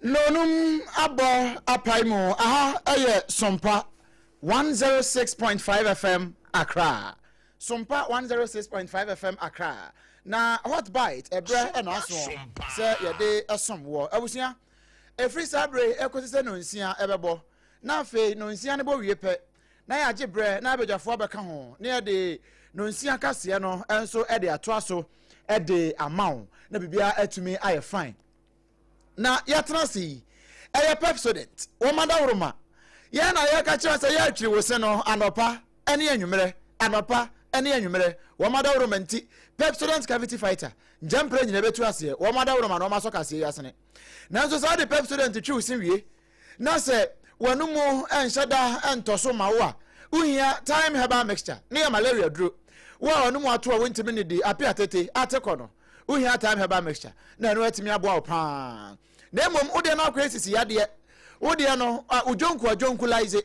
Nonum abo apaimo aha eye SOMPA 106.5 FM Accra. SOMPA 106.5 FM Accra. Na hot bite ebre e na so se ye de esomwo abusia efri sabre ekosise no nsia ebebo na afi no nsia ne bo wie pe na ya gebre na abedwafo abeka ho na ye de no nsia kase no enso e de ato aso e de amaw na bibia atumi aye fine na yatrasi eye pepsodent wo madawroma ye na ye ka kire se ye atwiri wo se no anopa ene anwumere anopa ene anwumere wo madawroma nti pepsodent cavity fighter jampre nyina betu ase wo madawroma no maso kase yasene nanso sa de pepsodent twi usin wie na se wanumu enhyada entoso mawo a uhia time herbal mixture ne malaria duro wo wanumu ato a wontimi ne di APPIAH tete atekono uhia time herbal mixture na no atimi abo a pa na mom ode na akwa esisi yade ode no ujonku laize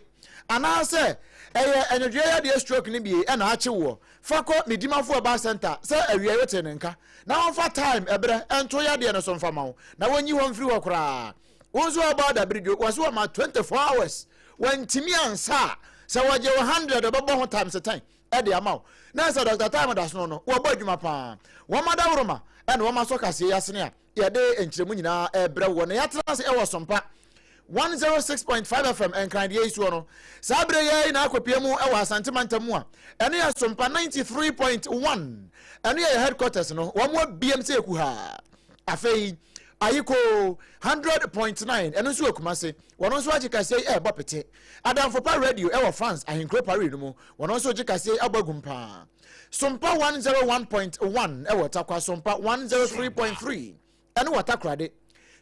ana se eye enodwe yade stroke ni bi e na ache wo fako midimafo ba center se awia yote ne nka na on fa time ebre ento yade no so mfama wo na wonyi ho mfiri wo kra wonzo about da bridio waso ma 24 hours when timi ansa se waje 100 obebo ho times time e de amaw na se Dr. Time das no wo ba adwuma pa wo madawroma e na wo maso kase yasene a yade enchiremu nyina ebre wo na yatra se e wo SOMPA 106.5 FM enkran de yesu no sabre ye na akopiemu e wo asantemantamu a ene ya SOMPA 93.1 ene ya headquarters no wo mo BMC eku ha afei ayiko 100.9 eno so akumase wono so agikase e bopete adamfo pa radio e wo France ahinkro pare no mu wono so agikase abagumpa SOMPA 101.1 e wo takwa SOMPA 103.3 eno watakrade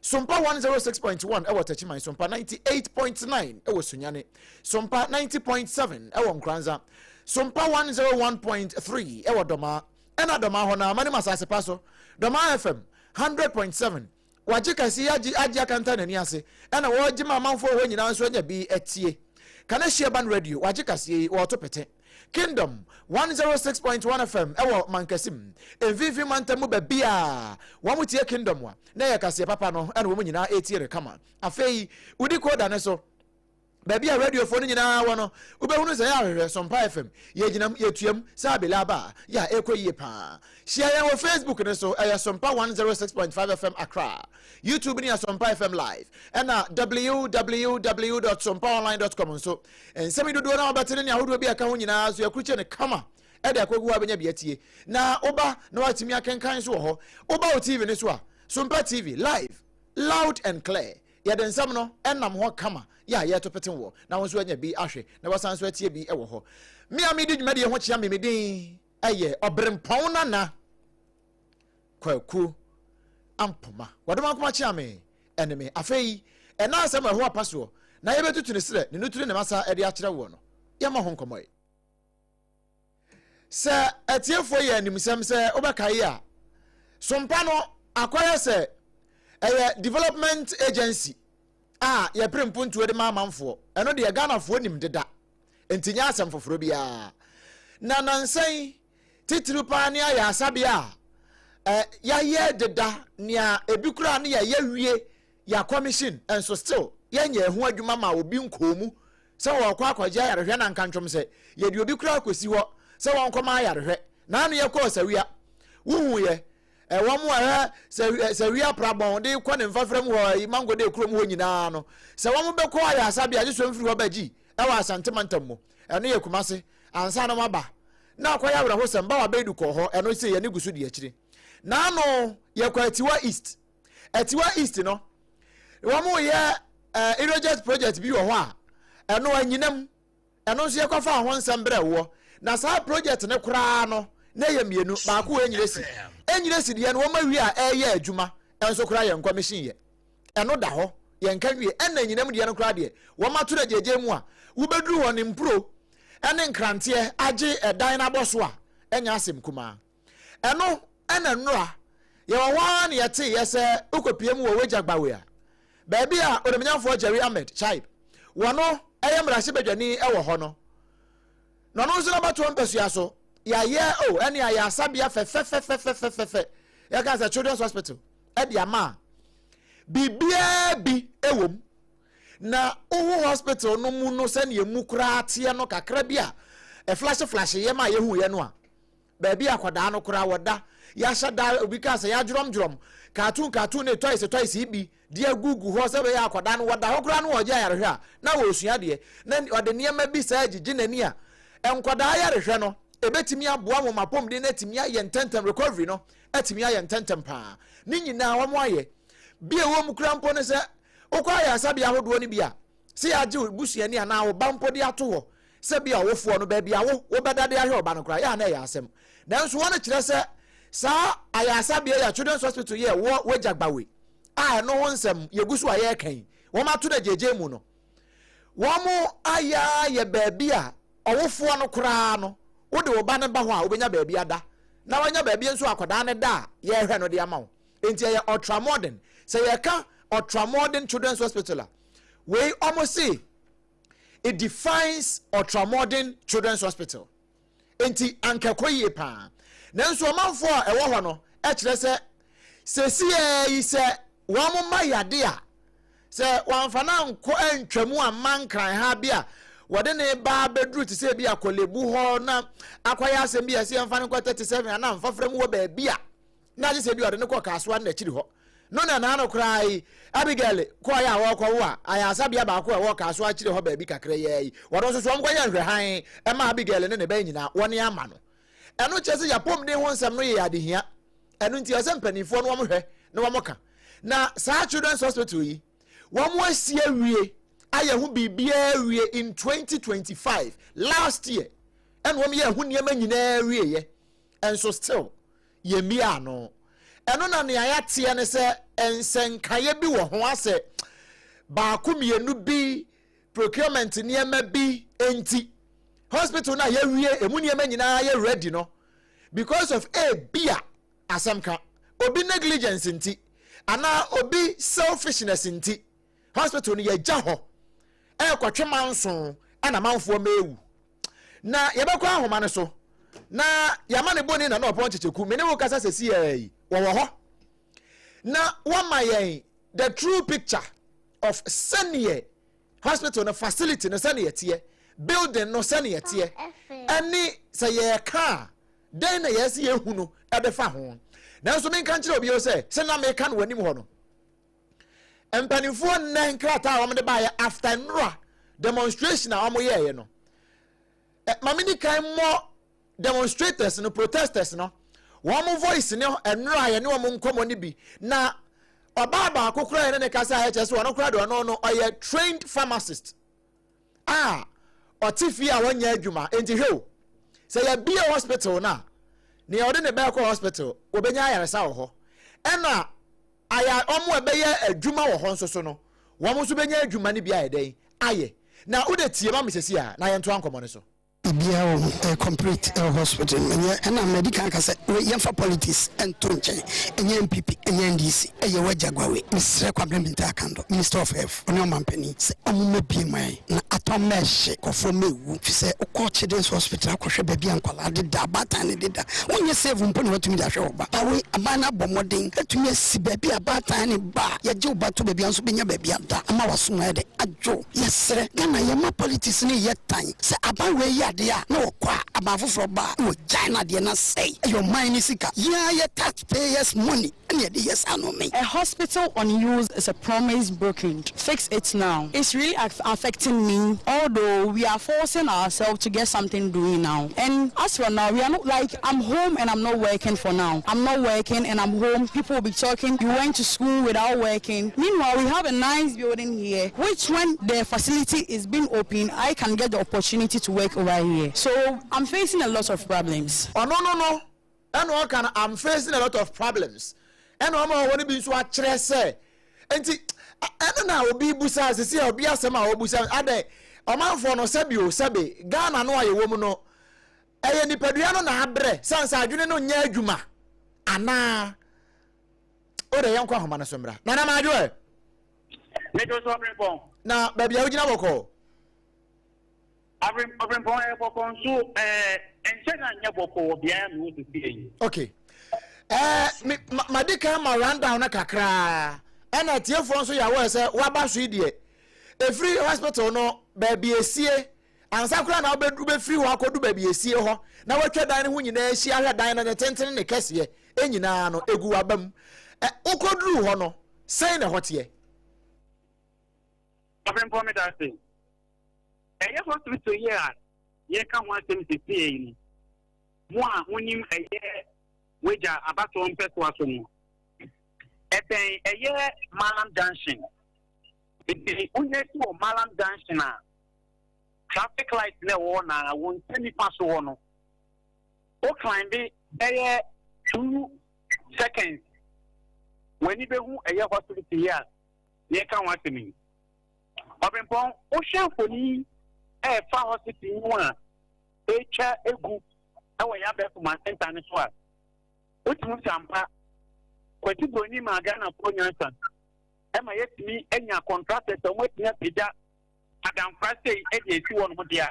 SOMPA 106.1 e wo tachiman SOMPA 98.9 e wo sunyane SOMPA 90.7 e wo nkranza SOMPA 101.3 e wo doma ena doma ho na mani masase paso doma FM 100.7 wajikasi AGYA kanta nani ase ena wojima manfo ho nyina nso nya bi etie kana Sheban radio wajikasi wo to pete Kingdom 106.1 FM ewo mankasim envivi mantamu babia wamutie Kingdom wa na yakase papa no ena wo nyina etie rekama afei udi koda ne so babia radio phone nyina wono ubehunu se ya hwehwe SOMPA FM yeginam yetuam sabela ba ya ekoyie pa share ya wo Facebook ne so SOMPA 106.5 FM Accra YouTube ni SOMPA FM live ena www.sompaonline.com so ensemi dodo na obatene ni ahodo bi aka ho nyina so yakruche ne kama e de akogu abenya biatie na oba na watimi akenkan so ho oba o TV ne so a SOMPA TV live loud and clear ya den sam no enam ho kama ya ye to peten wo na won so anya bi ahwe na wasan so atie bi e wo ho me amedi dwumade ho chia me medin eye OBREMPONG-NANA KWAKU AMPOMAH wadoma kuma chia me eneme afei ena asem ho apaso na ye betutu ne sire ne nuturu ne masa e de akire wo no ye ma ho nkomoy se atiefo ye animsem se obekai a SOMPA no akwaya se development agency ye prempuntu de maamamfo eno de Ghana-fo nim deda entinya asem foforo bia na nansan titiri pa ne ya asabia ya ye deda nia ebikura ne ya wie ya commission enso still yenye ho adwuma ma obi nkomu se wo kwa akwaje yarehwe na nkantwom se ye de obi kura akosi ho se won koma yarehwe na anu ye ko sawia wuhu ye wamu sawia prabon de ko ne mfafrem ho mango de krom ho nyina no se wamu be ko ya asabia je so mfiri ho baji e wa asantemantam mo eno ye kumase ansa no maba na akwaya abra ho samba wa bedu ko ho eno se ye ne gusu de akire na no ye kwa atiwa east no wamu ye irrigate project bi wo ho a eno anyinam eno so ye kwa fa ho nsambre wo na sa project ne kura no na ye mienu ba ko enyiresi de no ma wi a eye adwuma enso kura ye commission ye eno da ho ye nka wi ena nyinam de no kura de wo mato na jeje mu a wo beduru ho ne mpro ene nkrante age edan na boso a enya asem kuma eno ena nnura ye wo wan ye te ye se ukopie mu wo wejagbawe a ba bia onemnyamfo Jerry Ahmed Chaib wono eye mrase badwani e wo ho no no nso na bato mpesua so ya ye eni ya sabia fe ya ka za children's hospital e dia ma bibia bi ewom na owo hospital no mu no se ne mu kura tie no kakra bia e flash ye ma ye hu ye no a ba bia akoda no kura woda ya shada obi ka se ya drom cartoon ne twice bi dia gugu ho se be ya akoda no woda ho kura no wo ja yarehwe a na wo sua de na ode niam bi sa agigi nani a enkoda yarehwe no ebetimi aboa mo mapom de na timi aye ntentem recovery no atimi aye ntentem pa ni nyina wo mo aye bia wo mu kura mpo ne se okwa ya sabia hodo ni bia se ya je busuani ana wo bampo de ato ho se bia wofo no ba bia wo bedade ahwe oba no kura ya na ya asem nanso wona kire se sa aya sabia ya children's hospital ye wo jagbawe a no wonsem yegusu aye kan wo ma to da jeje mu no wo mo aya ye ba bia owofo no kura no wo de oba ne ba ho a obenya ba bia da na wanya ba bia nso akoda ne da ye hwe no de ama wo enti ye ultramodern se ye ka ultramodern children's hospital we almost say it defines ultramodern children's hospital enti ankekoye pa nanso omanfo a ewo ho no e kire se yi se wo mo mayade a se wanfa na nko antwamu amankran ha bia wode ne ba bedru ti se bia kolebu ho na akwaya asem bia se mfa ne ko 37 na mfafrem wo ba bia na je se bia wode ne ko kaso na chiri ho no na no cry Abigail ko ya wo ko wo a aya sabia ba ko wo kaso a chiri ho ba bi kakra yi wodo so so mkwanya nhwe han e ma Abigail ne ba nyina woni ama no eno chese ya pom de ho nsem no ye adehia eno nti ase mpanifo no wo hwe na wo ka na sa children's hospital yi wo mo asie wie aye hu bibia wie in 2025 last year eno wo ye hu niam nyina wie ye enso still ye mi ano eno na ne ayatie ne se ensenkaye bi wo ho ase ba kumienu bi procurement niema bi enti hospital na ye wie emu niema nyina ye ready no because of a bia asamka obi negligence enti ana obi selfishness enti hospital no ye gya ho kwatwe manso ana manfo mewu na yebekwa ahoma ne so na yama ne boni na no opon checheku me ne wo kasa sesi yi wo ho na wama yen the true picture of senior hospital no facility no senior tie building no senior tie ani say ye ka den na yes ye hu no e be fa ho na so men kan kire obi o say se na me kan wani mu ho no empanifo nan krata a wo de ba after nra demonstration a wo ye no mamini kan mo demonstrators no protesters no one voice ne enra ye ne wo nkomo ni bi na obaba akokora ye ne kasa ha chese wo no kora do no oye trained pharmacist otifi a wanya adwuma enti hwe say ya be hospital na ne ode ne ba ko hospital obenya ayaresa wo ho ena aya omo ebeye adwuma wo ho nso so no wo mo so benya adwuma ne bi ayeden aye na ude tie ma mesesi a na ye nto ankomo ne so Ibia a complete hospital and a medical case for politics and Tunche and MPP and NDC a yawa jagwawe Mr. Kwablementa Kando Minister of Health on your company say omume bi mai na atomeshe kofo mewu fi say okọ children's hospital akọhwe baby ankwala de da bata ne de da wonye save mpo ne watumi da hwe oba awe abana bomoden atumi asi baby abata ne ba ye je oba to baby anso benya baby ada ama waso na de ajo yesre Ghana yema politics ne yetan say abawe ya no kwa abafofro ba no China de na say your money sika yeah taxpayers money and yes anome. A hospital unused is a promise broken. Fix it now. It's really affecting me, although we are forcing ourselves to get something doing now. And as for now, we are not like, I'm home and I'm not working for now. I'm not working and I'm home. People will be talking, you went to school without working. Meanwhile, we have a nice building here, which when the facility is being open, I can get the opportunity to work over here. So I'm facing a lot of problems. Oh, no. And I'm facing a lot of problems. And I'm going to be so attressed. And now obi busa sisi obi asema obusa ade omanfo no sebi Ghana no aye womu no eye nipadua no na abre sansa adwene no nya adwuma ana ore yanko ahoma na somra na ma adwo me do so obrempong na ba bia ugina boko obrempong e boko nso enche na nya boko bia no to see. Okay madika ma rundown na kakra ɛna tiefo nso yawo sɛ waba so die efiri hospital no baabi esie ansa kura na obedu be free ho akodu baabi esie ho na watwa dan ne ho nyina ehia hwɛ dan no ne tenten ne kɛse enyina no egu wabam ukoduru ho no sɛn na hote Obrempo me da se eye hospital here ye ka ho asem sisi ni mo a wonim eye weja abato mpeso aso no eten eye Malam Junction iti unye ti o Malam Junction a traffic light na wo na won tani paso wo no o climb be 2 seconds when you be hu eye hospital here ye ka ho asem Obrempong o shefo ni fa hospital mu a echa egu awo ya be kuma center ni so a o ti mu sampa kwati broni ma Ghana pro nyansan ema yetimi enya contractor so mo tinya pija adam frase e de esi won mo dia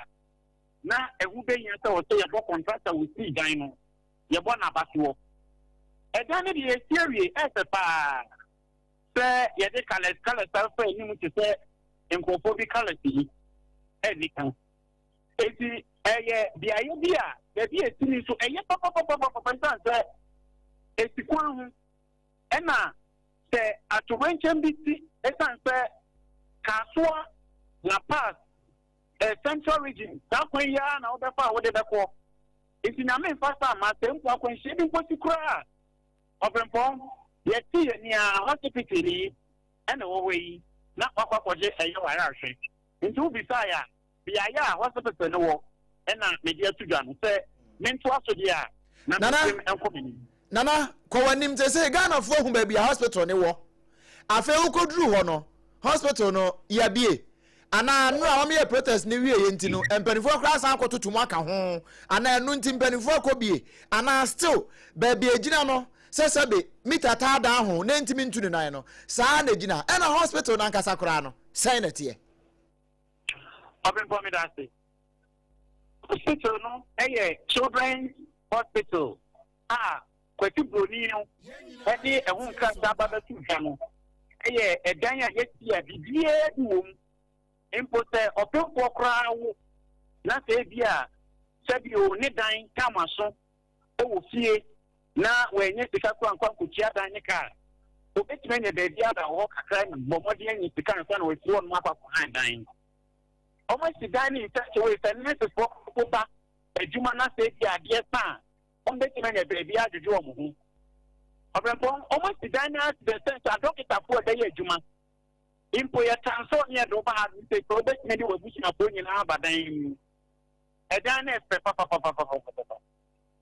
na ehu be nya se o so ye bo contractor we see dan no ye bo na baso e dan ne de esi awie e se pa se ye de kala selfa ni mu ti se enkofo bi kala ti e ni kan eti eye bia ye bia de bi esi ni so eye papa se esi kwa hu ena se atowenchen biti esan se kasua la pass central region ta kwen ya na obefa wo de beko iti na me fasta ma tempo akwen shebi kwoti kura Obrempong ye ti ni a hospital ni ena wo we na kwakwaje eyo wara ahwe nti bi sa ya bia ya hospital no wo ena media tudwa no se mento aso dia na me enkomini nana kwanim te say Ghana fo hu ba bia hospital ne wo afa ukoduru ho no hospital no ya bie ana no a me protest ne wie ye ntino empanifo kra san akototum aka ho ana enu nti empanifo akobie ana still ba bia gina no sesebe mita tada ho na ntimi ntu ne nan no saa na gina ena hospital na nkasa kra no sai na tie Obrempo me da se hospital no children's hospital kwati broni no edi ehun kan da baba tu no edan ya yesi a bibie duom impose opempo kra wo na se bia sebi o ne dan kama so o fie na wenye sika kwa kuchia dan ne ka o betime ne be bia da ho kakra ni bomodi enyi sika nso na wesi won makwa kwa dan o ma si dan ni ta che we ta ne se fo ko ba ejuma na se bia de pa on betime ne be bia ajuju o mu Obrempong almost the dynamic the sense I don't get a poor day juma. Impo ya transfer near the bar say probate maybe was wishing upon you now but then a dynamic papa.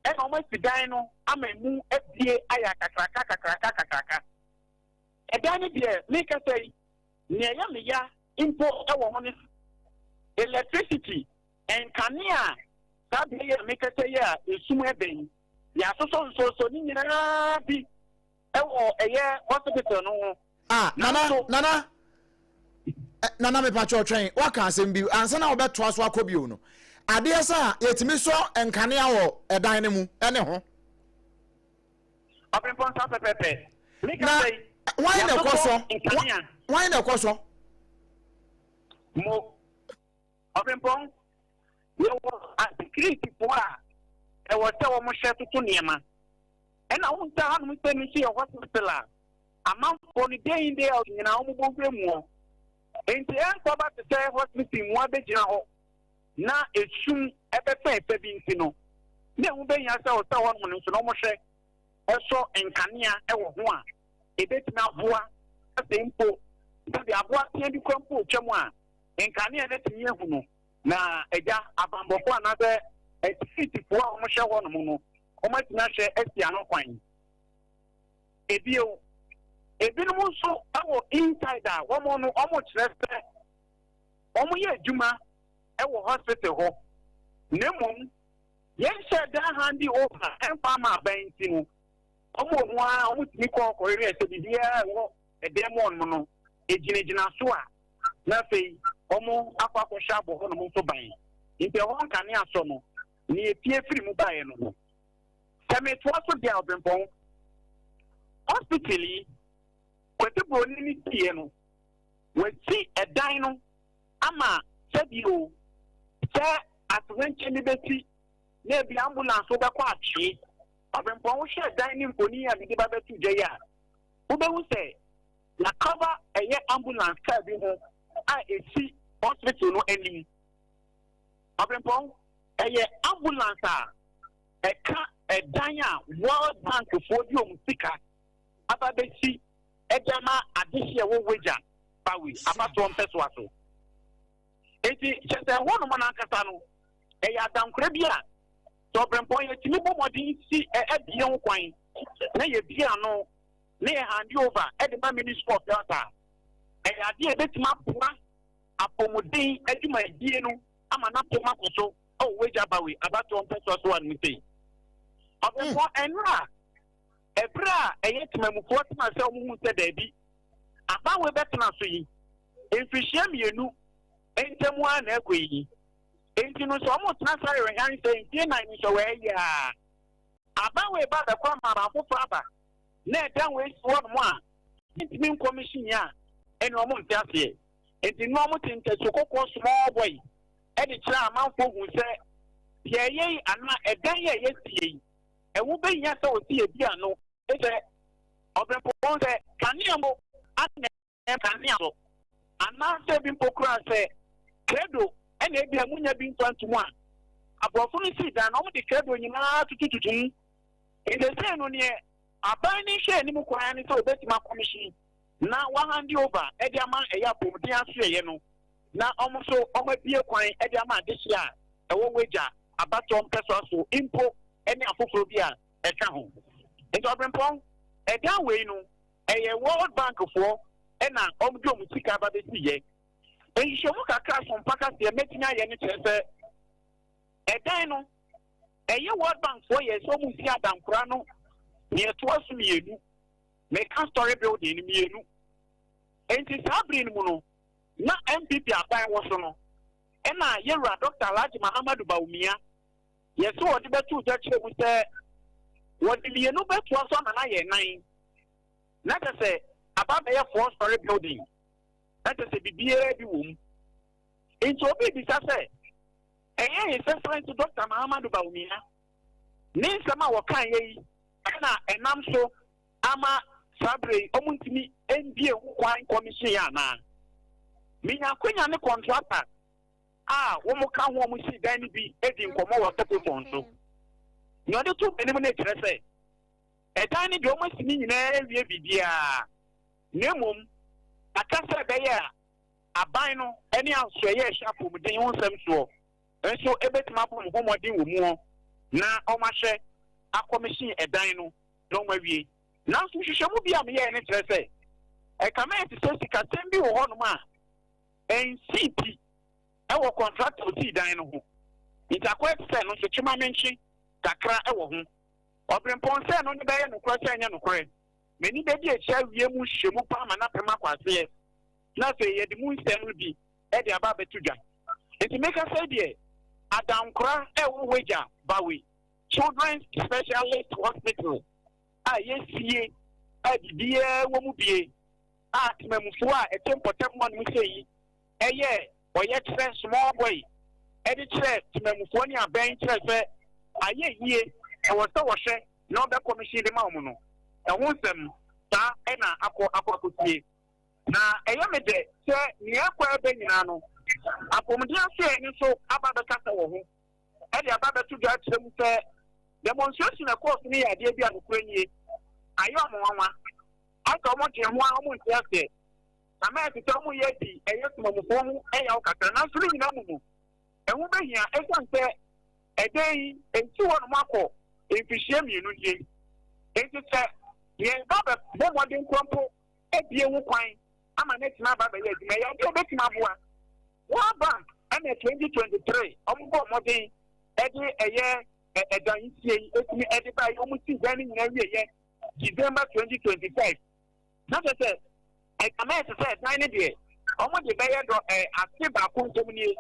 And almost the dino I'm a move FDA ayaka. A dynamic beer make us say near ya impo our money electricity and Kania that make us say yeah is somewhere being ya so ni nyina bi ewo eye hospital no nana me pacho twen waka asem bi ansa na obeto aso akobio no ade esa yetimi so enkane awo edan ne mu ene ho Obrempong sa pepe na why na koso mo Obrempong yo a security poa e was tell mo share to niema and I won't tell him to see a hospital a month for the day in there in our mobile more and the answer about the say hospital more big now it's soon ever say being no then we be yourself tell one so no more share also in Kania one a bit now boa a simple that the abua can be crumpled chamwa in Kania let me know na eja abambo another a city for almost one mono, almost not share Asiano coin. A deal a bit so our inside that one more almost less. Almost Juma, our hospital. Nemon, yes, said that handy over and farmer banking. Almost one with Nico Korea to be here, a demon mono, a Jinajina Sua. Nothing, almost a papa shop or motor buying. If the one can answer no. Ni pie free mu bae no seme to aso dia Obrempong hospitally wɔte broni ne tie no wɔti ɛdan no ama sɛdio sɛ atwenche ne beti na bi ambulance wobɛkɔ atwe ɔbɛmpɔn wohwɛ ɛdan ne mponi a mede babɛto gya yi a wobɛhu sɛ na cover ɛyɛ ambulance car bi ho a esi hospital no anim ɔbɛmpɔn ɛyɛ ambulance a ɛka ɛdan a World Bank foɔ di ɔmo sika aba bɛsi ɛgya ma adehye ɛwɔ wagya bawe abato mpɛso aso enti kyɛsɛ hɔ nom nankasa no ɛyɛ adankora bi a sɛ ɔbrɛmpɔn yɛtumi bɔ mmɔden si ɛbie ho kwan na yɛbie ano na yɛ hand over ɛde ma Ministry of Health a ɛyɛ adeɛ ɛbɛtumi aboa apɔmuden adwumadie no ama n'apɔm akɔ so ɛwɔ wagya bawe abato mpɛso aso a no sei ɔbrɛmpɔn ɛnora ɛbrɛ a ɛyɛ temamufoɔ tena sɛ ɔmo hu sɛ daabi abawe bɛtena so yi mfirihyia mmienu ntɛmu a na ɛkɔ yi enti no sɛ ɔmo tena sare rehyan sɛ ntie na nhyɛ wɔayɛ a abawe ba bɛkɔ ama afoforɔ aba na ɛdan wɔ esi hɔ nom a ntumi nkɔmihyin a ɛne ɔmo nte aseɛ enti no ɔmo te ntɛso kɔkɔɔ small boy ɛde kyerɛ amanfoɔ hu sɛ deɛ ɛyɛ yi ana ɛdan yɛ ɛyɛ sie yi ɛwo bɛyia sɛ ɔsi ebi ano ɛsɛ ɔbrɛmpɔn sɛ kanea mo ana kanea so anaasɛ bi mpo kura sɛ kredo ɛna ebi amunya bi nso ntomu a aborɔfo no si dan na ɔmo de kredo nyinaa tutututu mu ɛdɛsɛ no neɛ aban ne hwɛ anim kwan ne sɛ obɛtumi akɔmihyin na wahandi over ɛde ama ɛyɛ apɔmuden asoɛyɛ no na ɔmo so ɔmo abie kwan ɛde ama adehye a ɛwɔ wagya abatɔ mpɛso aso mpo ɛne afoforo bi a ɛka ho nti ɔbrɛmpɔn ɛdan wei no ɛyɛ World Bank foɔ ɛna ɔmo de ɔmo sika aba bɛsi yɛ nhyehyɛmu kakra SOMPA kaseɛ mɛtumi ayɛ ne kyerɛ sɛ ɛdan no ɛyɛ World Bank foɔ yɛ sɛ ɔmo si adankora no neɛ toa so mmienu mɛka story building no mmienu enti saa bere no mu no na MPP aban wɔ so no ɛna yɛwura Dr. Alhaji Mahamadu Bawumia yɛsɛ wɔde bɛto gya kyerɛ mu sɛ wɔde mmienu bɛtoa so ama na yɛ nan na kyɛ sɛ aba bɛyɛ 4-story building na kyɛ sɛ biribiara bi wɔ mu nti obi bisa sɛ ɛyɛ His Excellency Dr. Mahamadu Bawumia ne nsɛm a wɔka yɛ yi ɛna ɛnam so ama sabre ɔmo ntumi mbie kwan commission yɛ anaa minya konya ne contractor a wɔn ka ho wɔn si dan ne bi edi nkɔmɔ wɔ telephone so na ɔde to anim na kyerɛ sɛ ɛdan ne deɛ wɔn asi ne nyinaa wie bibia na mmom akasa bɛyɛ a aban no ɛne asoɛyɛ ɛhyɛ apɔmuden ho nsɛm soɔ nso ebetumi abɔ mmɔden wɔ mu hɔ na wɔn ahyɛ akɔmihyin ɛdan no na wɔn awie nanso hwehwɛmu bi a meyɛ ne kyerɛ sɛ ɛkama yɛ te sɛ sikasɛm bi wɔ hɔnom a NCP ɛwɔ contract oti dan no ho ntakɔ te sɛ no nso twema menkye kakra ɛwɔ ho ɔbrɛmpɔn sɛ no ne bɛyɛ nokorɛ sɛ ɛnyɛ nokorɛ m'ani bɛdi akyia wie mu hwehwɛmu pa ama na pɛm akɔ aseɛ na afei yɛde mu nsɛm no bi ɛde aba abɛto dwa nti meka sɛ deɛ adankora ɛwɔ wagya bawe Children's Specialist Hospital a yɛsie a bibiara wɔ mu bie a temamufoɔ a ɛte mpɔtam ma no sɛ yi ɛyɛ ɔyɛ kyerɛ small boy ɛde kyerɛ temamufoɔ ne abɛn kyerɛ sɛ ayɛ yie ɛwɔ sɛ wɔhwɛ na ɔbɛ commission de ma wɔn no ɛho nsɛm saa ɛna akɔtie na ɛyɛ me dɛ sɛ nea akɔ ɛbɛ nyinaa no apɔmuden asoɛ ne so aba bɛkasa wɔ ho ɛde aba bɛto dwa kyerɛ mu sɛ demonstration ɛkɔɔso ne yɛ adeɛ bi a nokora nie ayɛ ɔmo nwanwa aka ɔmo te ho a ɔmo nte ase na mɛ tete ɔmo yɛ di ɛyɛ temamufoɔ ho ɛyɛ wo kakra nanso ne nyinaa mu mu ɛho bɛhia ɛsiane sɛ ɛdan yi enti hɔ nom akɔ mfihyia mmienu nie enti sɛ yɛn ba bɛ bɔ mmɔden nkurɔmpo ebie ho kwan ama ne tena aba bɛyɛ adwuma yɛ adeɛ obɛtumi aboa World Bank ɛna 2023 ɔmo bɔ mmɔden ɛde ɛyɛ ɛdan yi sie yi etumi ɛde ba yi ɔmo si dan ne nyinaa wie yɛ December 2025 na kyerɛ sɛ ɛkama yɛ sɛ ɛdan ne deɛ ɔmo de bɛyɛ dɔ ase baako ntɔm nie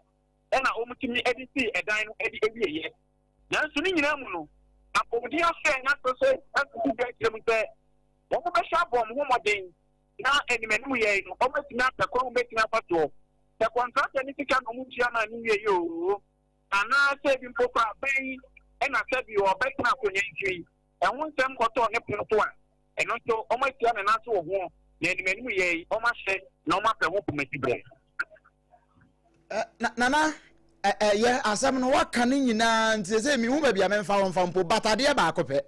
ɛna ɔmo tumi ɛde si ɛdan no ɛde ewie yɛ nanso ne nyinaa mu no apɔmuden afɛ na so ɛkuku bɛ kyerɛ mu sɛ wɔn bɛhyɛ abɔ ɔmo ho mmɔden na enimenu ye no ometumi apekwa ometumi apato the contractor ni sika no mutia na ni ye yo ana se bi mpokwa ben e na se bi obetna akonya ntwi ehun nsem koto ne ponto a eno so ometia na na so ho na enimenu ye omahye na omape ho pomati bre nana ye asem no waka ni nyina ntese mi hu ba bia memfa wonfa mpo batade ba akopɛ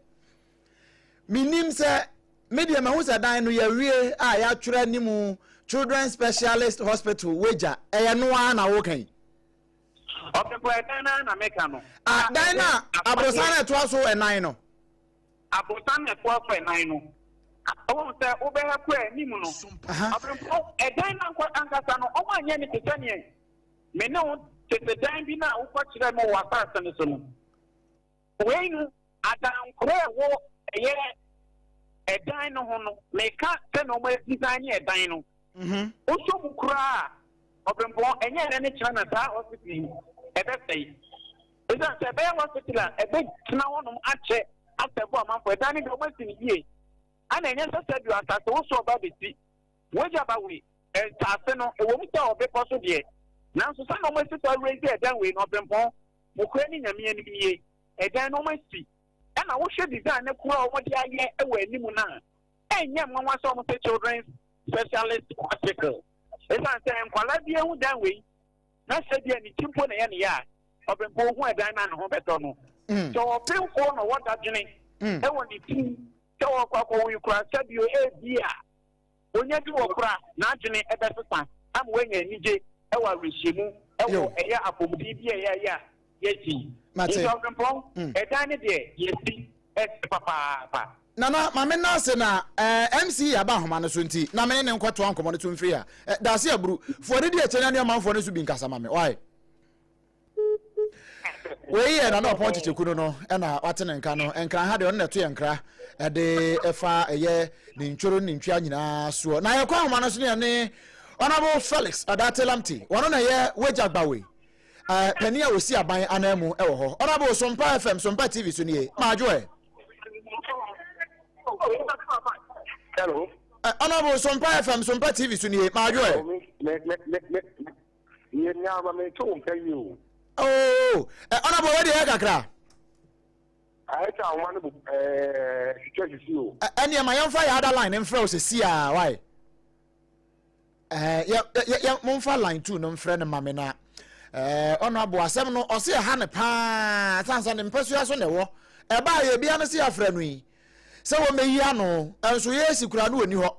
minim se media ma hu se dan no ya wie a ya twere nimu children specialist hospital weja eye no na wo kan okay for dan na meka no dan na abrosana to aso enan no abrosana to aso enan no o se obeha ko nimu no abrempo dan na ankasa no o ma nya ni tetanie me no tete dan bi na wo kwa kire mo wa pasa ne so no we no adan kro wo eye edan no ho no meka se no ma design edan no o so bukura obrempo enye ne kire na da hospital ebe sei eza se be hospital ebe tna wonom ache asebo amanfo edan ni do masini yie ana enye se bi atase wo so ba beti woja ba we entase no ewo mta obe poso de nanso sa no masi so raise edan we no obrempo mokra ni nyame ani yie edan no masi na wo hwe design ne kura o de aye ewa animu na enye mwanwa so mo children's specialist hospital esa se enkwala bi ehu dan we na se dia ni timpo na ye ne ya obrempo hu edan na no beto no so obrempo no what that jini ewo ni tim so kwakwo wi kura sabio bia onye bi wo kura na jini ebesesa am wenye nije ewa rishemu ewo eye apomdi bia ya yeti mate edan ne de yesi papa nana mame na se na MC aba homa no so nti na me ne nkwato ankomo no to mfiri a da se aburu for de echenya ne amanfo no so bi nkasa mame why we ye na no point chekunu no na watene nka no enkra ha de on neto enkra de efa eye ne ntworo ne ntwa nyina so na ye kwa homa no so ne Honorable Felix Adatelamti wono na ye wejagbawe Penia we see aban anamu ewo ho Honorable Sompa FM Sompa TV so nie majo hello Honorable Sompa FM Sompa TV so nie majo ye nyama me to mpa you oh Honorable we dey kakra I ta one situation see you any ma yamfa ya other line mfra o se see ah why ya momfa line 2 no mfra ne mame na Honorable asem no o se ha ne pa sansa ne mpasu aso ne wo e ba ye bia no se afra no yi se wo meyi ano enso ye sikura no oni ho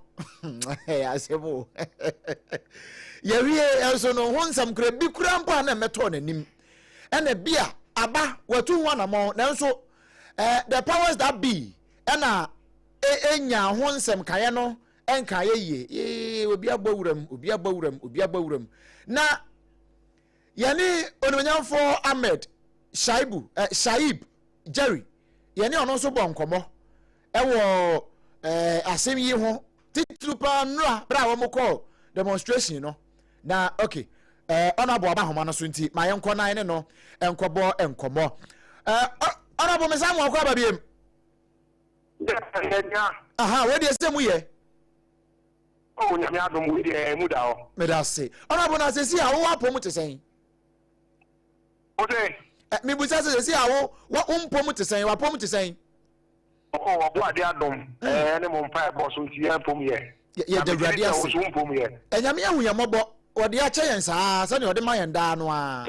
asebo ye wie enso no honsam kura bi kura mpa na meto nanim ene bia aba watu wana mo nanso the powers that be ena enya honsam kaye no enka ye obi abawuram na yani ononyamfo Ahmed Shaib Jerry yani ono so bo nkomo ewo asem yi ho titupa nra bra wo mko demonstration no na okay ona bo aba homa no so nti ma yenko nan ne no enkobo enkomo ona bo mesam wo kwa babiem aha we dey say mu ye o nyame adom we dey mu da o me da say ona bo na say si a wo apom tesen ode mi bu say si a wo umpom tesen wa pom tesen o obo ade adom ne mo mpa bo so nti empom ye ye de radi ase so umpom ye enyame ahu ye mobo ode a che yen saa se ne ode ma yen da no a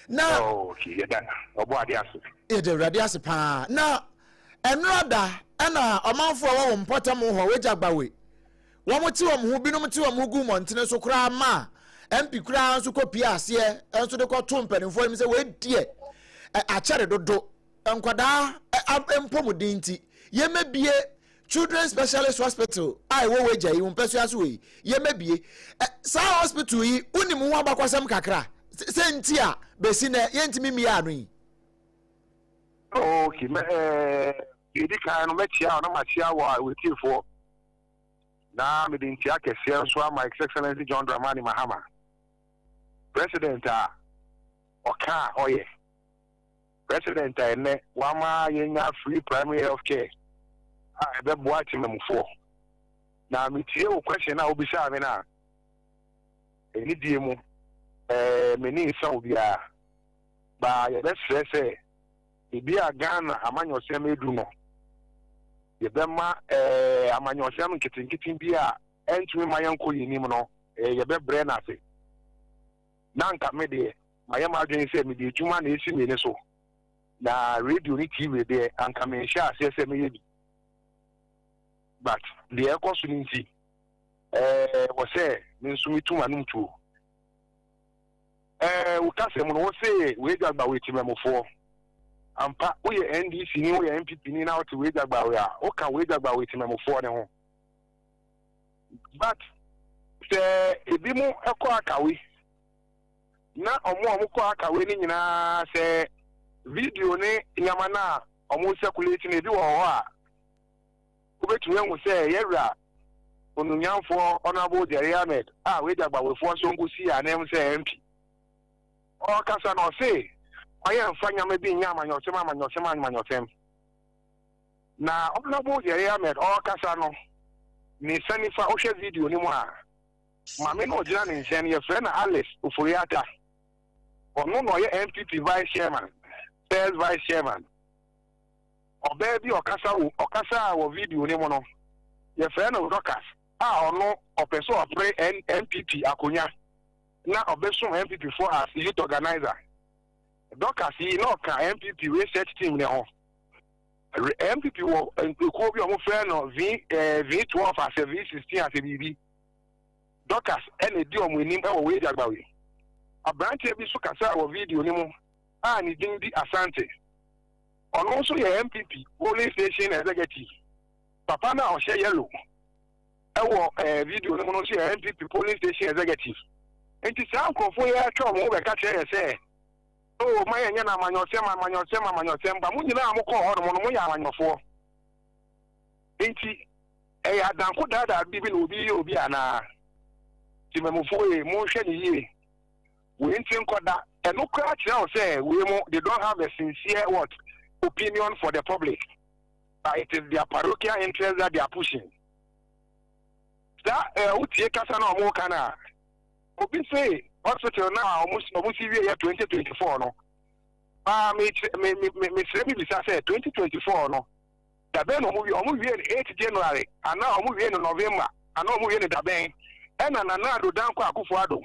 na okay ye da obo ade ase ye de radi ase pa na enrada ana omanfo a wo mpotam ho wejagbawe wo moti wo hu binom ti wo gu montene so kura ma MP kura so kopi ase enso de ko to mpanimfo mi se we die a chere dodo enkwada empomudinti ye mebie children specialist hospital ai wo weja yi mpesu aso yi ye mebie sa hospital yi unim ho abakwasam kakra se nti a besi na ye ntimi mi anu yi okay yedi kan no mechia no machia wa wetifo na me din tia kese so ama Excellency John Dramani Mahama president oka oye president ene wama yenya free primary health care ebe boati memfo na metie o question na obisa me na eni die mu meni nsa obia ba ye be stress ebi a Ghana amanyosem edu no ye be ma amanyosem nkitinkitin bi a entumi mayanko yinim no ye be bre na ase na nka me de mayama adwen se me de juma na esi me ne so na radio ni TV de anka me sha ase se me ye bi but the ecosuninti was say nsumi tuma numtu ukase mu no say we gba we timemofo ampa we NDC ni we MPP ni na we gba we a o ka we gba we timemofo ne ho but se ebi mu ekọ akawe na omo kọ akawe ni nyina se video ne nyama na omo circulate na ebi wo ho a ubetumi enwu se yewra onunyanfo honorable Jerry Ahmed we jagba we fo so ngusi anem se MP o kasa no se oye mfanya me bi nya amanyosem na honorable Jerry Ahmed o kasa no ni sanifa o hwe video ni mu a mame no jira ni nsen ye friend na Alice Oforiata ono no ye MPP vice chairman first vice chairman obebi okasa wo video ni mo no ye friend of Docas ono opeso opre MPP akonya na obeso MPP for as youth organizer Docas yi no ka MPP research team ne ho MPP wo ko bi o mo friend no V12 as V16 as bibi Docas ene di o mo nim e wo we jagbawe abrante bi so kasa wo video ni mo ni din di Asante ono also ye MPP polling station executive papa na o share yellow ewo video no no share MPP polling station executive enti sa nkofo ye atwa mo be ka chere se o manya na amanyosem ba mu nyina amukọ ho no mo ya amanyofo enti ya danko dada bibi no obi ana timemufo e mo hwe ni yie we enti nkoda eno kra kire o se we mo they don't have a sincere opinion for the public. It is their parochial interest that they are pushing. That utie kasa na omo kana obi say hospital now almost 2024 no me say bisa say 2024 no da ben omo wie 8 January ana omo wie November ana omo wie da ben ena na do danko akufo ado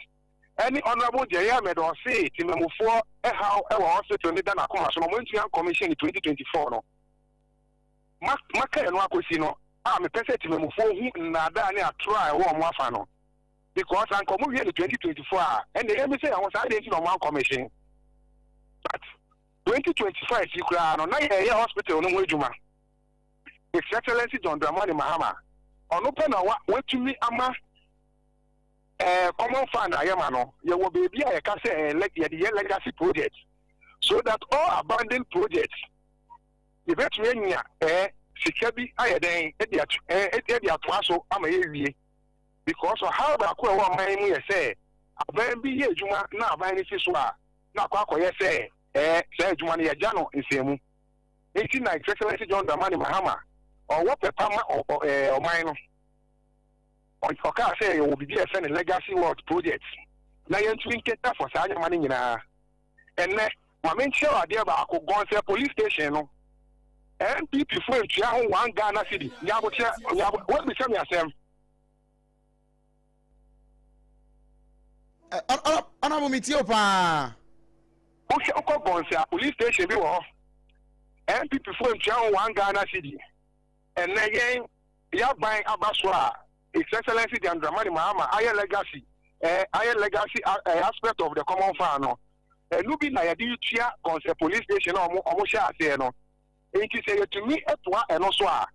any honorable Jerry Ahmed or say timemufo how hospital ni da na koma so no montua commission in 2024 no maka no akosi no me pese timemufo hu na da ni atry wo mo afa no because an komo wie 2024 and the embassy I was identity no man commission but 2025 sikura no na ye hospital no edwuma His Excellency John Dramani Mahama ono pe na wetumi ama common fund ayama no ye wo baby a ye ka say legacy project so that all abandoned projects ye betu enya sika bi ayeden e atoa so ama ye wie because of how ba ko e wo man mu ye say aban bi ye adwuma na aban ni fi so a na akoye say say adwuma ne ye gya no nsemu enti na Excellency John Dramani Mahama wo pepa ma oman no oka say you will be a send legacy world projects na yentu nketa for sa anya mane nyina enne ma menche ade ba ko gonse police station no MPP for ntua ho 1 Ghana city nyabo what be some asem ana mo mitio pa o ko gonse police station bi wo MPP for ntua ho 1 Ghana city enne yen ya ban abaso a His Excellency John Dramani Mahama higher legacy aspect of the common fund no nubi na ya di tua concept police station omo sha ase no enti say to me etwa eno so a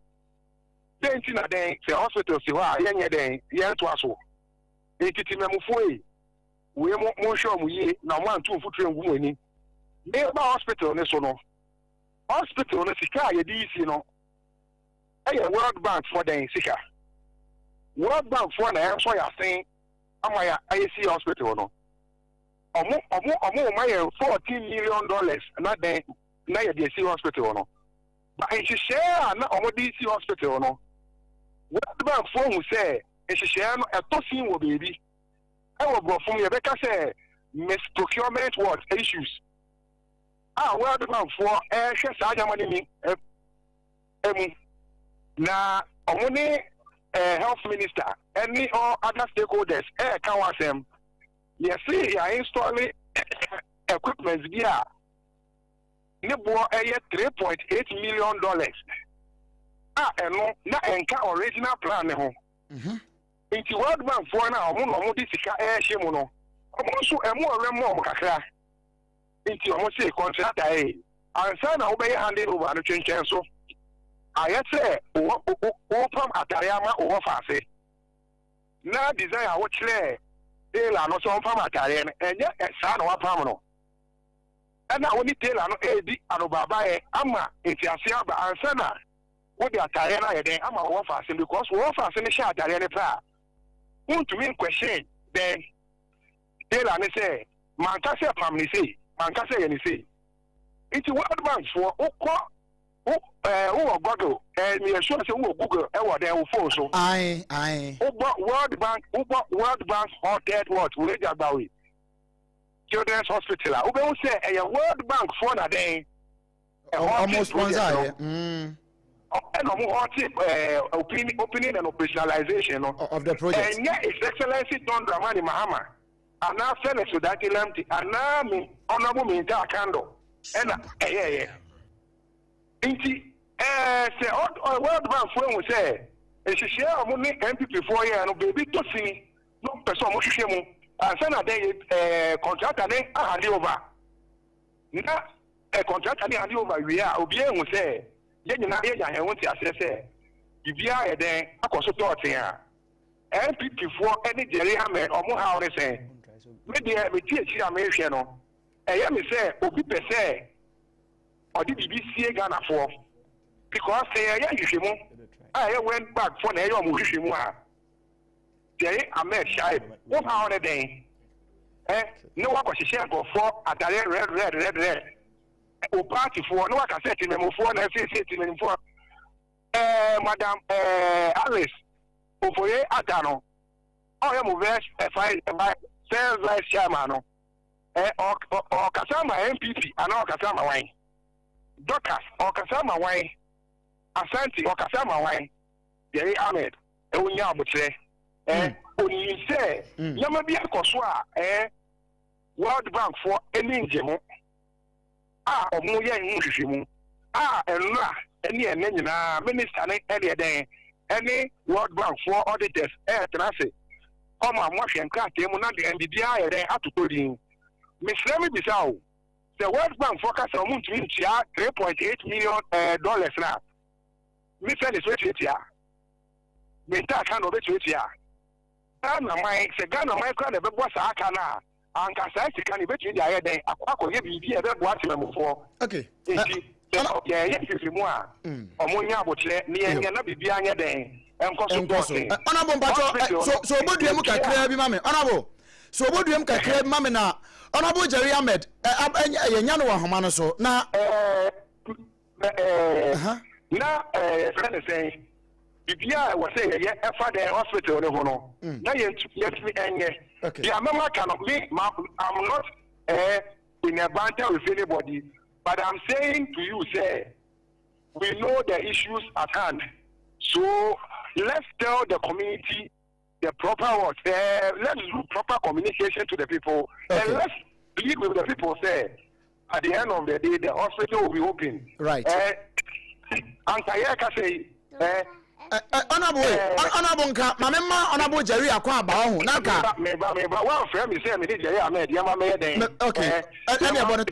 denti na den say hospital si ho a yenye den ye to aso enti timemufo e we mo show mu yi na mo antu mfutue ngu ani me ba hospital ne so no hospital no sika ye di isi no World Bank for the sika World Bank for na so ya sen amaya IC hospital no omo my $14 million na den na ya DC hospital no but in share na omo DC hospital no World Bank for who say a share a tossing will be. I will go from your Becca say misprocurement what issues. World Bank for a share money. Now, only health minister, any or other stakeholders, can watch them. Yes, see, I installing equipment here. Nebo $3.8 million. And no, original plan. Into World Bank for now, this is Shimono. Also, a more Kakra. Into almost a contract. And son, I'll be handed over the change. So I say, open at Ayama or Fase. Now, desire what clear. They are not some farm at and yet a son or Pamano. And now only tell an AD and Baba, Ama, it's a Siaba and Sana. What they are tired then, I'm a warfare because warfare in the shot at any plan. Want to mean question, then tell and say, Mancasa family say, Mancasa and say. It's a World Bank for who Google, and we are sure to Google, and they will fall so. Aye. World Bank, or dead what, will it about it? Children's Hospital. We will say a World Bank for a day. Almost one side. And opening and operationalization of the project. And yet, His Excellency Don Dramani Mahama, and now Senate to that empty, and now me honorable Minta Kando. And say, World Bank for we say, and she share money MPP 4 years and baby to see no person much. And send a day contract and I hand over. Now, a contract and I hand over. We are obeying, we say, yet you want to assess. If you are then, I can support here. MPP 4 any Jerry Hammer or more how they say. Maybe I will teach you American. I am say, Obi say, or did BBC Ghana for? Because I went back for the Mushimu. Jerry Ahmed Shaib, what how the day? No one was share for at the red. O party for no one can set him for and say him for Madam Alice Ofoye Adano. I am over a sales vice chairman or Kasama MPP and all Kasama wine. Doctors or Kasama wine, Asante or Kasama wine, Jerry Ahmed, Unya Butre. When you say, Yamabi Koswa, World Bank for any Jemo, or Muya in Mushimu, and La, any minister, any day, any World Bank for auditors, Transit, Oma Moshi and Cat, Munadi and the DI, they have to put in. Miss Remy Bissau, the World Bank focus on Moon to $3.8 million now. Miss Ellis, wait here. Minta can't obey here. Ghana my crown a boss Akana and Casai can eventually the other day. Aquaco, you be a bit watching for. Okay. Yes, more. Omonia Boche, near Nabibiania Day, and Cosmo. Honorable, so what do you look at Crabby Mammy? Honorable. So what do you look at Crab Mammy now? Honorable Jerry Ahmed, Yano Hamanaso. Now, friend is saying. Bibia was saying, yeah, father hospital, no. Now, yes, me and yeah, Mama cannot be. I'm not in a banter with anybody, but I'm saying to you, say, we know the issues at hand. So let's tell the community the proper words. Let's do proper communication to the people, and let's deal with the people. Say, at the end of the day, the hospital will be open. Right. And Kayaka say, honorable honorable Jerry Akwa Baho Naka. One friend is saying, Jerry Ahmed, Yama, okay. Any about it,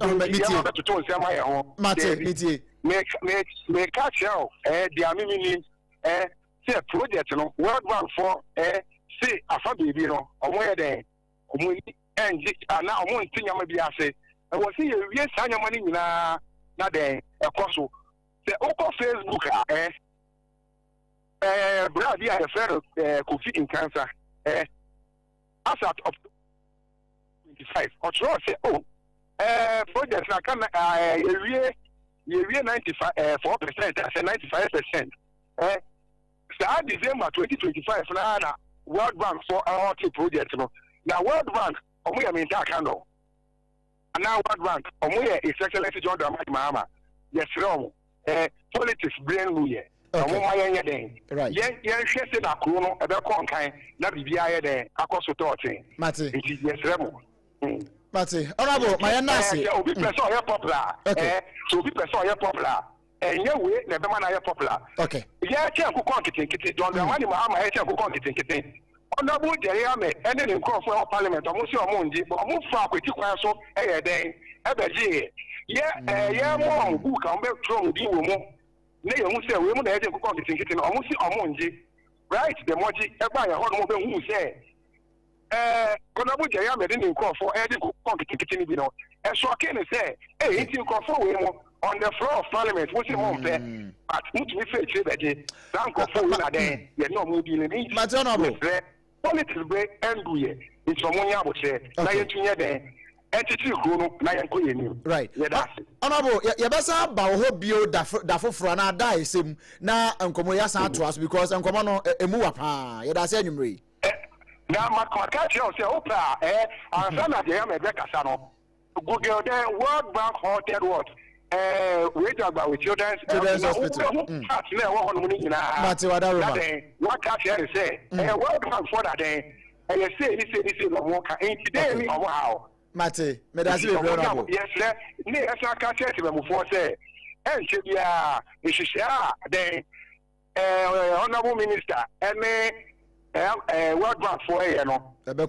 Mate, make catch out, the Amini, say a project, World Bank for, say, a family, or where they, and now one thing I may be say, I was here, yes, I am money, not there, a cost. The Oko Facebook, Brad, I have heard of Kofi in cancer. As out of 25, or so say, projects I can year 95 4%, that's 95%. Start December 2025 na World Bank for our project no. Now World Bank omo mean that candle. And now World Bank omo His Excellency John Dramani Mahama. Yes, wrong. Politics brain new year. Omo mayenye den. Right. Yen hwese na kro no ebe kon kan na bibia ye den akoso tortin. Mate. Yes, wrong. Mate. Honorable Mayanasi. Obi person ye popular. So obi person ye popular. Anyway, never man are popular. Okay. Yeah, check who kiti. John Dramani Mahama check who kiti. Honorable Jerry Ame, and then call for Parliament, almost your Mundi, but move far with you, so a day, ever. Yeah, more who can be strong, do more. Nay, almost say, women had to go kiti, almost Omundi. Right, the Moji, everybody, Honorable who say, Honorable Jerry Ame didn't call for Eddie kiti, you know. And so I can say, hey, it's you call for women. On the floor of Parliament, what's your home there? But what we face that day, thank God for you there. You're not moving in each. But honorable, politics break and do it. It's from one year, would say, like you there. Entity Kuno, like you. Right. Yeah, that's it. Honorable, Yabasa Bao Bio Dafo Frana dies him now and Komoya to us because I'm Komano Emuapa. That's anyway. Now, my catch you say, Opa, I'm son of the America Sano. Google there, World Bank Hotel what? We talk about with children's hospital. What catch you say? World Bank for that day. And you say, this is the work. Ain't today, how? Mate, Medasi, yes, sir. Yes, I can't tell you before say. And she be a, then, Honorable Minister, and World Bank for a, no. Now,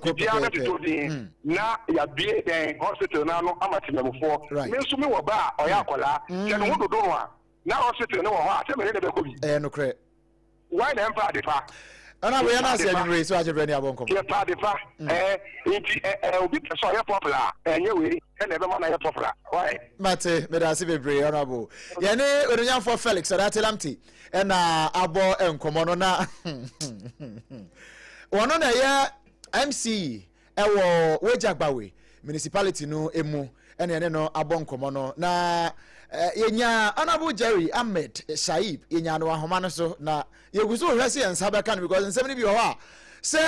you be the hospital now, no amateur before. Right. Me wa ba oyakola. Then who do one? Now hospital no one. Tell me the baby. No credit. Why them party pa? And we are not saying so I just ready about yeah, party pa. Obi person ya popular. Anyway, and everyone ya popular. Why? Mate, Medasi be honorable. Yane odunya for Felix that lamti. And abo enkomo na. One on ya MC ewo Wejagbawe municipality no emu ene no abonkomo no na yenya honorable Jerry Ahmed Shaib yenya no ahoma no so na yeguso hwese ensa beka no because nsem ni bi ho a se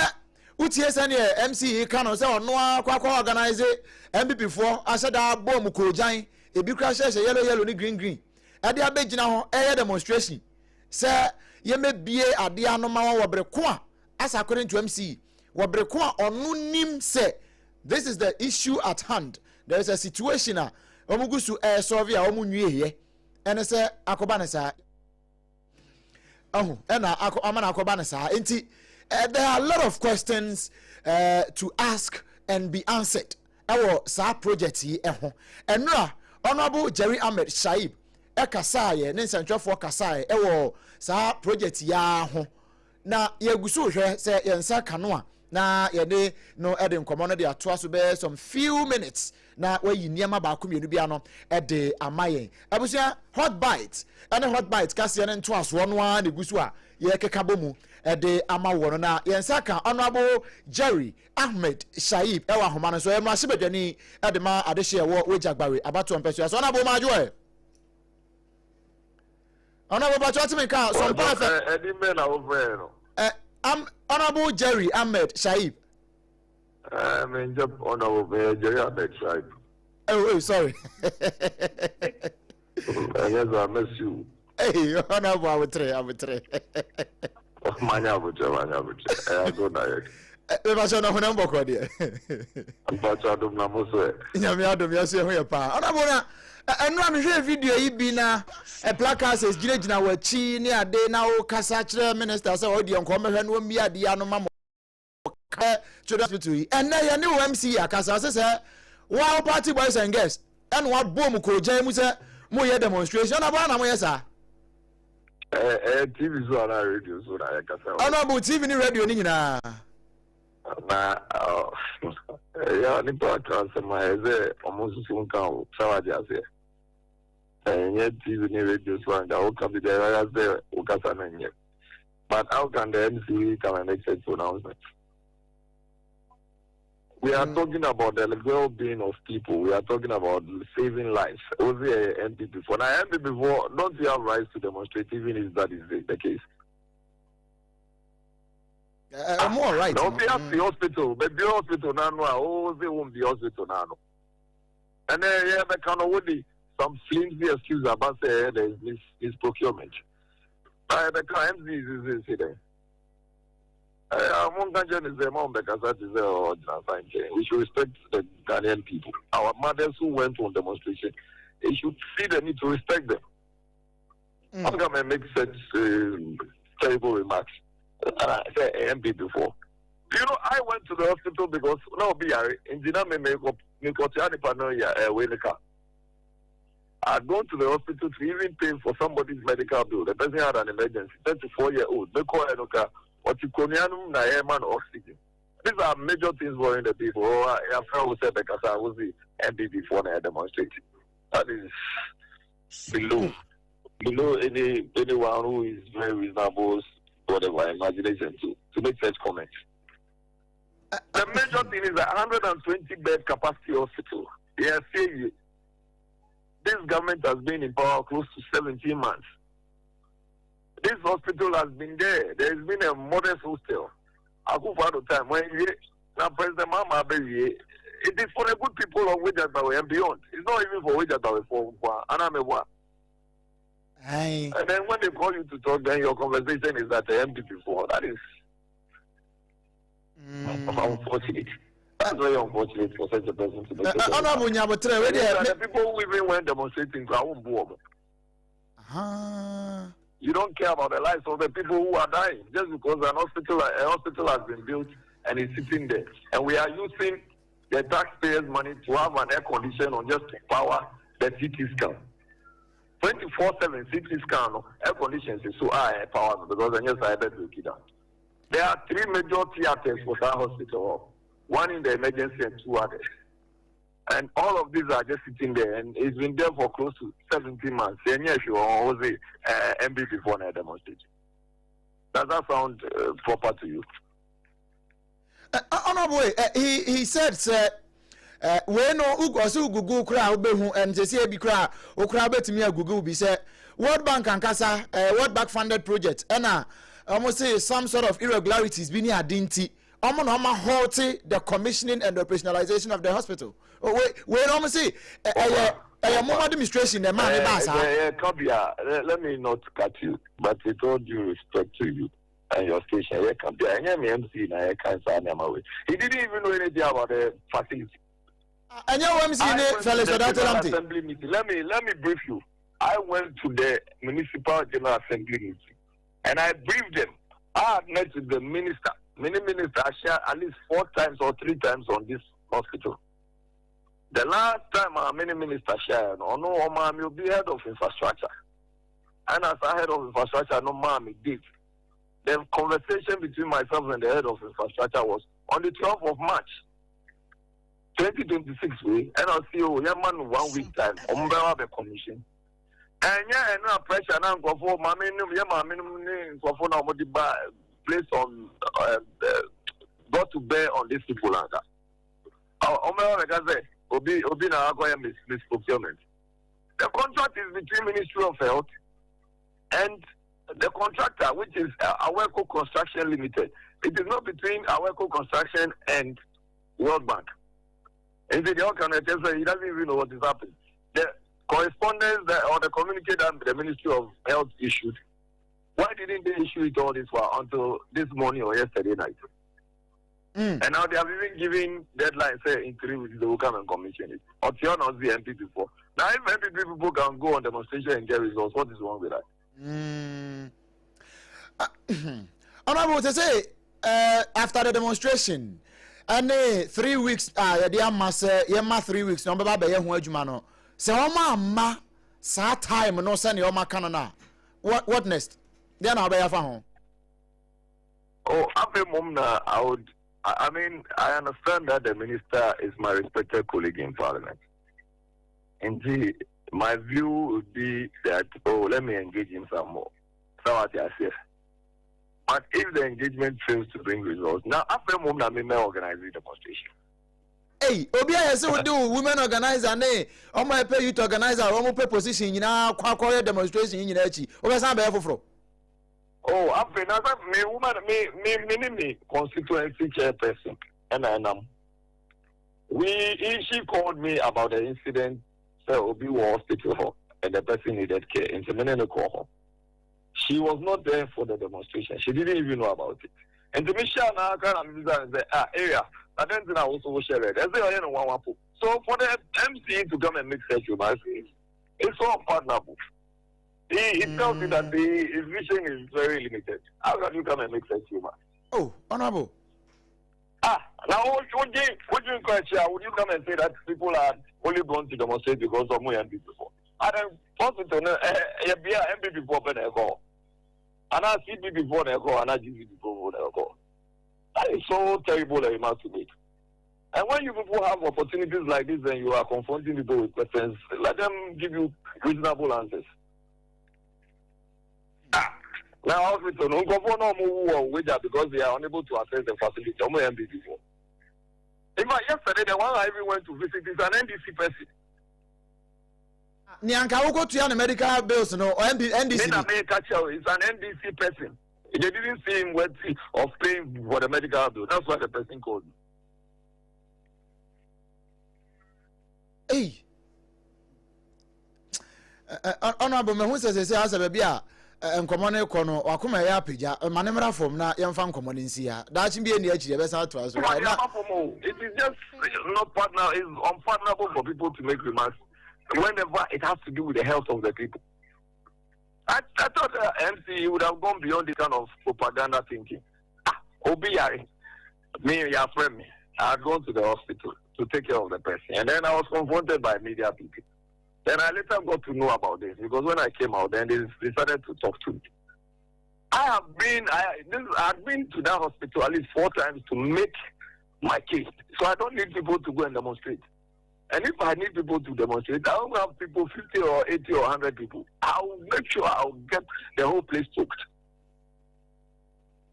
utie se ne MC ka no se ono akwa organize MPP for aseda bom kojan ebi kra hye yellow ni green ade abegina ho demonstration se yemebie ade anoma wo breko a as according to MC Wabreko onunim say this is the issue at hand. There is a situation omugusu solve a omunwie here and say akoba na sa ena amana akoba na sa enti there are a lot of questions to ask and be answered our sa project yi eho enra honorable Jerry Ahmed Shaib ekasaye ne nsantwefo kasaye ewo sa project ya ho na yegusu hwe say yensa kanoa na yede no ede nkomo no de atoa so be some few minutes na wayi niam ba akomienu bia no ede amayen abusia hot bite kase ne nto aso no a ne gusu a ye keka bomu ede amawo no na yensa ka honorable Jerry Ahmed Shaib ewa homa no so e ma sebedwani ede ma adehye wo Wejagbawe abato mpeso so honorable majo honorable bachotimi ka some part edi me na over no Honorable Jerry Ahmed Shaib. I mean, Honorable Jerry Ahmed Shaib. Oh, sorry. Yes, I miss you. Hey, Honorable, I would try. Manya would I go direct. We must know when I'm back there. But I don't know. Yamiadum, yes, you're pa. Honorable, and I'm sure video you be na a placard says Gina were chi near day now Casatra minister so audio come and when we are the animal to the hospital and now you know MC Akasa says wow party boys and guests and what boom ko jamu say mo ye demonstration about na mo yesa TV so na radio so na Akasa honorable TV ni radio ni nyina na ya ni pa transfer my ze almost so kan sawaje ase yet TV radio so and how can be there as the Ukasana. But how can the MC come and make such announcement? We are talking about the well-being of people. We are talking about saving lives. Was the MP before? Now, MP before, don't you have rights to demonstrate even if that is the case? More right. No, be at the hospital, but the hospital now, oh, they won't be hospital now. And then, yeah, they can only some flimsy excuse about say there is procurement. The crime is there. Among Ghanaians is the mom because that is the original sign. We should respect the Ghanaian people. Our mothers who went on demonstration, they should see the need to respect them. I'm going to make such terrible remarks. I said AMP before. You know, I went to the hospital because no BR engineer I'd gone to the hospital to even pay for somebody's medical bill. The person had an emergency, 34-year-old. They call it oxygen. These are major things worrying the people. I will say because I was the MP before I demonstrated. That is below anyone who is very reasonable, whatever imagination to make such comments. The major thing is a 120 bed capacity hospital. Yes, this government has been in power close to 17 months. This hospital has been there. There has been a modest hostel. I go for the time when now President MAAME, it is for the good people of Wejadawe and beyond. It's not even for Wejadawe for Anamewa. And then when they call you to talk, then your conversation is at the MP before. That is unfortunate. That's very unfortunate for such a person to be. The people who even went demonstrating, you don't care about the lives of the people who are dying just because a hospital has been built and is sitting there. And we are using the taxpayers' money to have an air condition on just to power the CT scan. 24/7 CT scan, air conditions is so high power because I just had to kid out. There are 3 major theaters for that hospital. 1 in the emergency and 2 others. And all of these are just sitting there, and it's been there for close to 17 months. And yes, you are always MB before I demonstrated. Does that sound proper to you? Honorable, he said, sir, we know Google crowd, and they say, be crowd, or crowd to me, Google be said, World Bank and Casa, World Bank funded project, and I almost say some sort of irregularities being a dinty. Almost halting the commissioning and the operationalization of the hospital. Wait, almost say, more administration, the man, let me not cut you, but with all due respect to you and your station, he didn't even know anything about the facility. And you want to assembly meeting. Let me brief you. I went to the municipal general assembly meeting and I briefed them. I had met with the minister. Many ministers share at least 4 times or 3 times on this hospital. The last time our many ministers shared, MAAME will be head of infrastructure. And as a head of infrastructure, MAAME did. The conversation between myself and the head of infrastructure was on the 12th of March, 2026. And I'll see you, man, 1 week time, the commission. And yeah, and now pressure now go for place on got to bear on these people like that. Misprocurement. The contract is between Ministry of Health and the contractor, which is AWECO Construction Limited. It is not between AWECO Construction and World Bank. And the organization, he doesn't even know what is happening. The correspondence or the communique that the Ministry of Health issued, why didn't they issue it all this while until this morning or yesterday night? And now they have even given deadline, say in 3 weeks they will come and commission it. Or not the MP before. Now if MP people can go on demonstration and get results, what is wrong with that? Honorable, to say after the demonstration, and 3 weeks, yama 3 weeks, no baba be ho adwuma no. Se o ma sa time no se ne o ma kanana. What next? Then I'll be home. Oh, I mean, I understand that the minister is my respected colleague in Parliament. Indeed, my view would be that, let me engage him some more. So what I say. But if the engagement fails to bring results, now after moment, I may organize the demonstration. Hey, Obia, so we do women organizer, nay, or my pay you to organize our own position in our demonstration in Yachi. Over some for. Oh, I've been as me woman, me constituency chairperson, and she called me about the incident. So we were hospital and the person needed care. And so call her. She was not there for the demonstration. She didn't even know about it. And the mission now kind of the area. And then I also share it. So for the MC to come and make such a it's all partnerable. It tells me that his vision is very limited. How can you come and make such humor? Oh, honorable. Now would you come and say that people are only going to demonstrate because of me and before? And then possibly MP before they call. And I see before they call and I GC before they call. That is so terrible that you must make. And when you people have opportunities like this and you are confronting people with questions, let them give you reasonable answers. Now, hospital, no governor move because they are unable to access the facility. Before. Yesterday, the one I even went to visit is an NDC person. Nyanka, go to your medical bills, no, or NDC. It's an NDC person. They didn't see him worthy of paying for the medical bill. That's why the person called me. Hey, honorable, who says, as a baby, and common econo, or come a APPIAH, a manamera from na young fan common in Sia. That's be in the edge, the best out to us. It is just not partner, it's unpardonable for people to make remarks whenever it has to do with the health of the people. I thought the MC would have gone beyond this kind of propaganda thinking. OBREMPONG-NANA, me, your friend, me. I had gone to the hospital to take care of the person. And then I was confronted by media people. Then I later got to know about this because when I came out, then they decided to talk to me. I've been to that hospital at least 4 times to make my case. So I don't need people to go and demonstrate. And if I need people to demonstrate, I don't have people 50 or 80 or 100 people. I'll make sure I'll get the whole place choked.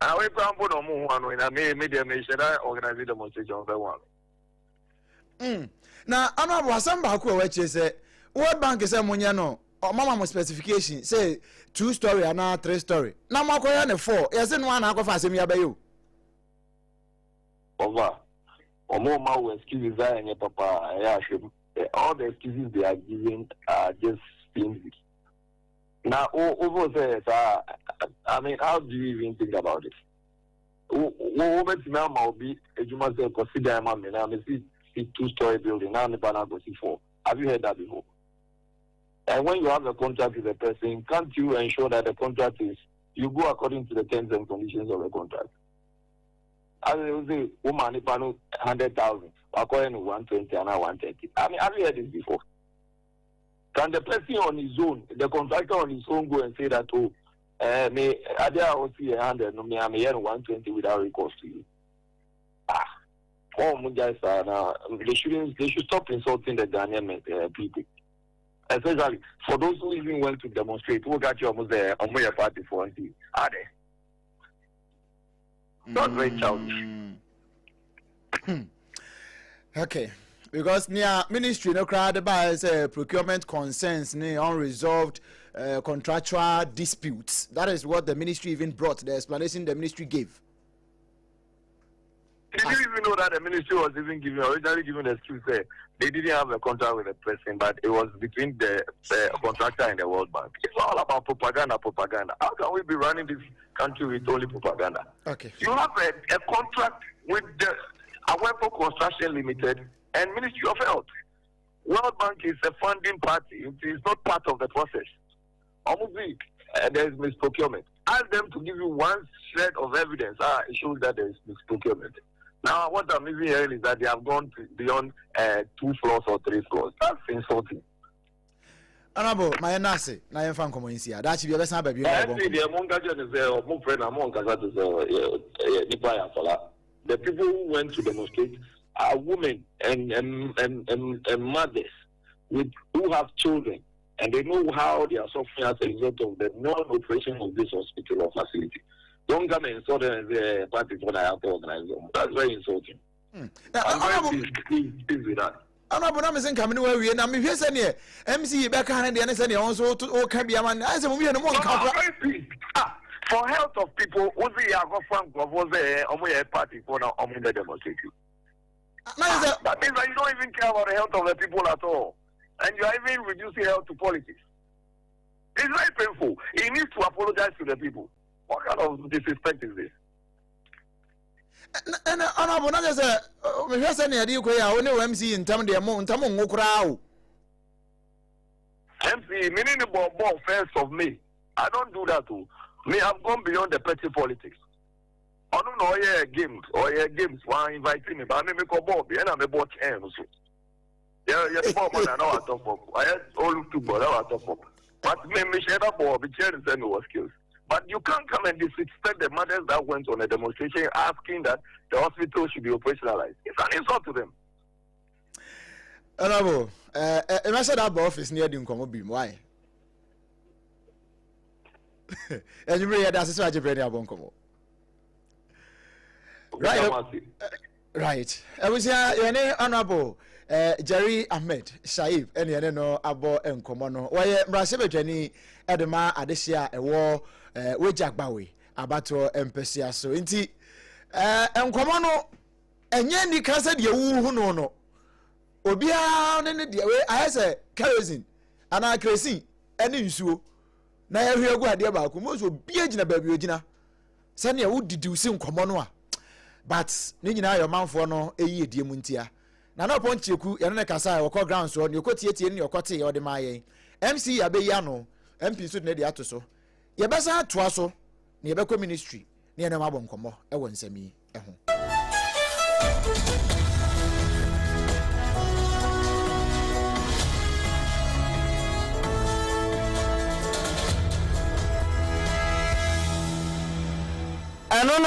I will put on one I made a organize demonstration for one. Now, honorable Asamba who which is World Bank is a Munyano or Mama specification say 2-story and now 3-story. Now Makoya 4. Yes, in one alcohol for me about you. Over. Or more mau excuses and your papa. All the excuses they are giving are just flimsy. Now, over there, I mean, how do you even think about it? What now might be, you must consider a man, and I see 2-story building, now the banner goes 4. Have you heard that before? And when you have a contract with a person, can't you ensure that the contract is, you go according to the terms and conditions of the contract? As I say, woman, if I know 100,000, according to 120 and 130. I mean, have you heard this before? Can the person on his own, the contractor on his own, go and say that, oh, me, I will see 100, no, me, I'm here 120 without recourse to you? Oh, guys, now they should stop insulting the Ghanaian people. Especially for those who even went to demonstrate, who got you almost there on your party for until are they? Not very childish. Okay. Because near ministry no crowd by procurement concerns unresolved contractual disputes. That is what the ministry even brought, the explanation the ministry gave. Did you even know that the ministry was even originally giving the excuse there? They didn't have a contract with the person, but it was between the contractor and the World Bank. It's all about propaganda. How can we be running this country with only propaganda? Okay. You have a contract with the Weapon Construction Limited and Ministry of Health. World Bank is a funding party. It is not part of the process. Almost there is misprocurement. Ask them to give you one shred of evidence. It shows that there is misprocurement. Now, what I'm even hearing is that they have gone beyond 2 floors or 3 floors. That's insulting. Honorable, my nasi, na yem fan komo insia. That should be a best baby. The people who went to demonstrate are women and mothers who have children, and they know how they are suffering as a result of the non-operation of this hospital or facility. Don't come and insult them and say, party for the health organization. That's very insulting. I'm very pleased with that. I'm not going to come anywhere. We are not here. MC back and the answer also to all can be a man. I said, we are no more. For health of people, Uzi Yago Frank was a party for now on the demonstration. That means that you don't even care about the health of the people at all. And you are even reducing health to politics. It's very painful. He needs to apologize to the people. What kind of disrespect is this? And honorable, not as a only MC in terms of MC, meaning the ball first of me. I don't do that too. Me, I've gone beyond the petty politics. I don't know, games, why inviting me, but I make a ball, and I'm a ball chain also. Yeah, the ball man, I know I talk for. I had all to ball, I talk for. But me, share that ball, be chairs and no skills. But you can't come and disrespect the mothers that went on a demonstration asking that the hospital should be operationalized. It's an insult to them. Honorable, I said that office near the Nkomo why? And you bring that's why you bring your bonkomo. Right. I was here, your name, Honorable Jerry Ahmed Shaib, and you know about Nkomono. Why, Brasebe Jenny, Edema, Adesia, a war, Wejak Bawi, Abato, Empesia. So, inti, Nkomono, and Yandy Cassad, you who no. Obia, I say, kerosene, and I crazy, and you so. Na ya hwe go ade ba ko mo so bia gina ba bi ogina se ne wo didiusi nkomo a but ne nyina yo manfo no eyi edie mu ntia na na poncheku ye ne kasa wo ko ground so ne ko tietie ne ko te ye ode mayen MC ya be ya no MP so ne de ato so ye besa atoa so ne ye be ko ministry ne ye na mabom nkomo e wo nsami e ho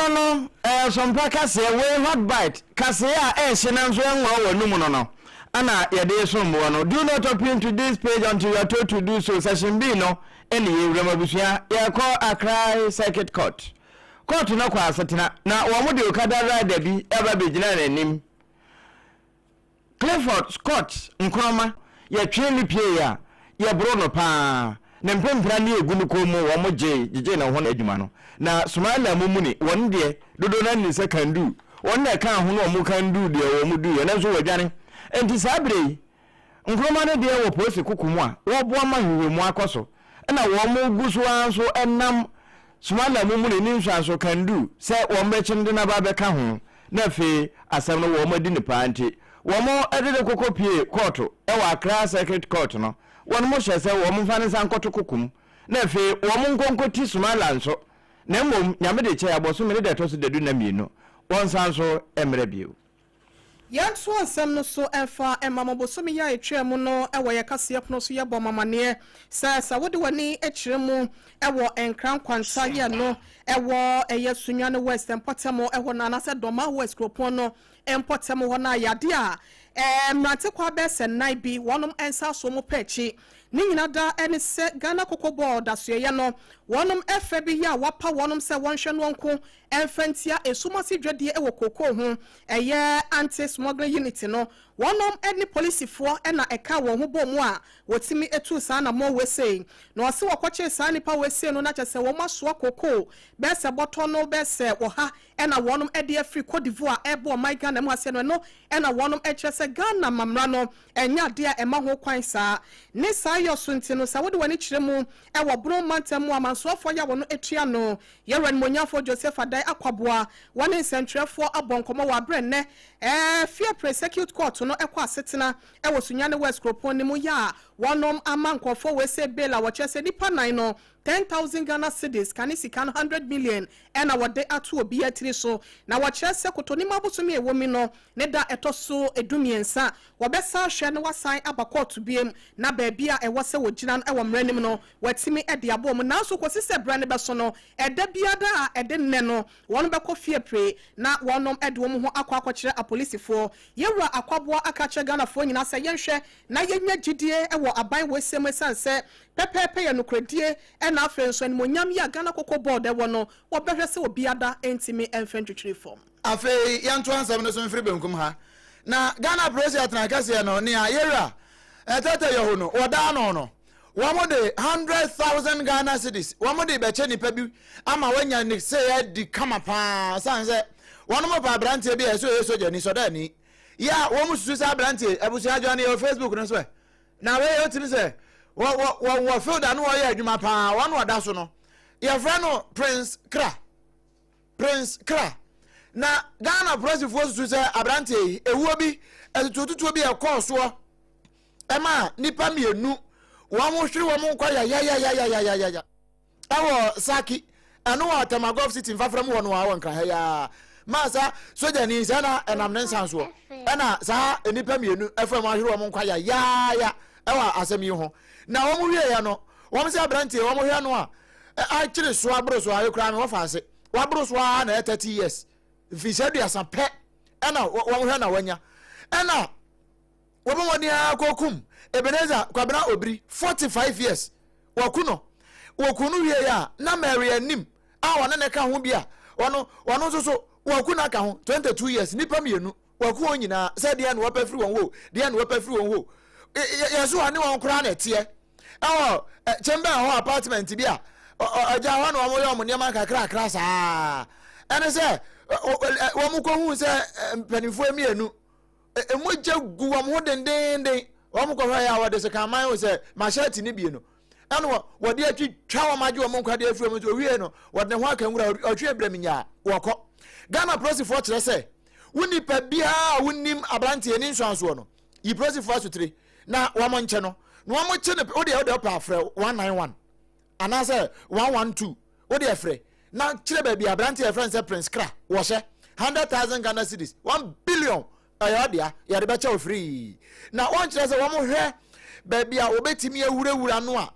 no SOMPA kase we hot bite kase a hyenan so enwo wanum no ana yede sombo no. Do not open to this page until you are told to do so. Session B no ene yewrama busua ya call Accra Circuit Court no kwa asetina na wo mo de okada rider bi eba begina na nim Clifford Scott Nkroma ya tweli pie ya bro no pa na mpempra ne egunu ko mu wo mo je na ho na adwuma no na Somalia mumuni won de dodo na ni sekandu won na kan ho no mu kandu de wo mu du ye na so wadwane enti sabre Nkroma ne de wo posi kukumu a wo bo ma hwehwemu akoso na wo mu guso anso enam Somalia mumuni ni nso kandu se wo mbechinde na ba be ka ho na fe asem no wo madi ni panti wo mo edede kokopie court e wa Accra Circuit Court no won mo hye se wo mo fa ne san koto kukum na fe wo mo nkonkoti Somalia nso na mom nyame de che aboso me de toso dedu na mienu won san so emre bio yanso ansam no so emfa emamoboso me ya etwemu no ewo ye kase no so ye bomamane sa wode wani ekiremu ewo enkran kwansa ye no ewo eye sunwane West Empotemo ewo na se Doma West Kropon no Empotemo ho na yade a mrante kwa be senai bi wonom ensa so mo pechi ni nyina da ene se Ghana Kokobo da so ye no wonom efe bi ya wapa wonom se wonhwe no nko emfantia esumasi dwade ewo koko ho eye anti smuggling unit no wonom eni police fo na eka won ho bom a wotimi etu sa na mo wese no ase wakwache sa nipa wese no na chese wo maso koko be se boto no be se wo ha na wonom ede afri Cote d'Ivoire ebo my Ghana mu ase no na wonom echese Ghana mamra no enya de a ema ho kwan sa ne sa yo sunti no sa wode wani kiremu ewo bro mantamu amansofo ya wono etua no ye ran monyafo Joseph Adai akwaboa wani sentrefo abonkomo wa brenne fear prosecute court no ekwa setena ewo sunyane West Kropon ni mu ya wonom amankofo we se bela wo chese nipa 9 no 10,000 Ghana cedis kanisi kan 100 million ena wode atu obi atiri so na wo chese kotoni mabusumi ewomi no ne da etoso edumiensa wo besa hwe ne wasan abakot biem na baabia ewo se wogina ewo mranim no watimi ede abom na so kwosise brane beso no eda biada a ede nne no won beko fie pre na wonom ede wo ho akwa police fo yewura akwaboa akache Ghana fo nyina se yenhwe na yenya gidie ewo aban wesem sanse pepepe ye nokredie na afenso ni monyam ya Ghana Kokobo de wono wo behwe se obiada entimi enfantwetwe form afi yanto ansam no so mfiri benkum ha na Ghana president na kase no ne ayera etete ye ho no oda no wɔn de 100,000 Ghana cedis wɔn de bɛkyɛ nipa bi ama wɔnya ne se di kama paa san sɛ wɔn mo pa aberanteɛ bi ɛso yɛ soja ni sɔda ni ya wɔn mo susu sɛ aberanteɛ abusua adwa ne yɛ Facebook no so na wɔyɛ otimi sɛ wɔ field ano wɔyɛ adwuma paa wɔn wɔda so no yɛfrɛ no Prince Kra na Ghana presifoɔ susu sɛ aberanteɛ ewuo bi ɛtututuo bi ɛkɔɔ soɔ ɛma nipa mienu wɔn mo hwere wɔn mo nkɔ ya ɛwɔ Saki ɛno wɔ Tamagov City mfafra mu wɔ no wɔ nkran ya masa soja ni sɛ na ɛnam ne nsan soɔ ɛna saa nipa mienu ɛfɛ mo ahwere wɔn nkɔ ya ɛwɔ asɛm yi ho na wɔn mo wie ya no wɔn sɛ aberanteɛ wɔn mo hwɛ no a akyere so aboro so ayɛ kura me wɔfa ase waboro so a na 30 years fisɛ duasa pɛ ɛna wɔn hwɛ na wɔnya ɛna wɔn mo ni akokum Ebenezer Kwabena Obiri 45 years wakunu wie ya na Mary anim a wɔne ne ka ho bia wɔno nso so wakuna ka ho 22 years nipa mienu waku onyina sɛ deɛ no wɔpɛ firi wɔn ho yeso ane wɔn kora na tie ɛwɔ chamber ho apartment bi a agya hɔ na wɔn yɛ wɔn nneɛma kakra saa ɛne sɛ wɔn ko hu sɛ mpanimfoɔ mienu emogya gu wɔn ho dendenden wɔn kɔ hɔ ya wɔde sɛ kaman ho sɛ machete ne bie no ɛno wɔde atwi twa wɔn agye wɔn nkwade afiri wɔn so wie no wɔde ne ho aka nwura ɔtwe brɛ minya wɔkɔ Ghana presifoɔ kyerɛ sɛ wonipa biara wonim aberanteɛ ne nsuansoɔ no yi presifoɔ asotire na wɔn nkyɛ no na wɔn kye ne wode ɔpa afrɛ 191 anaasɛ 112 wode afrɛ na kyerɛ baabi aberanteɛ afrɛ sɛ Prince Kra wɔhyɛ 100,000 Ghana cedis 1 billion ayɔdia yɛde bɛkyɛ ofiri na wɔn kyerɛ sɛ wɔn hwɛ baabi a obetimi awurawura no a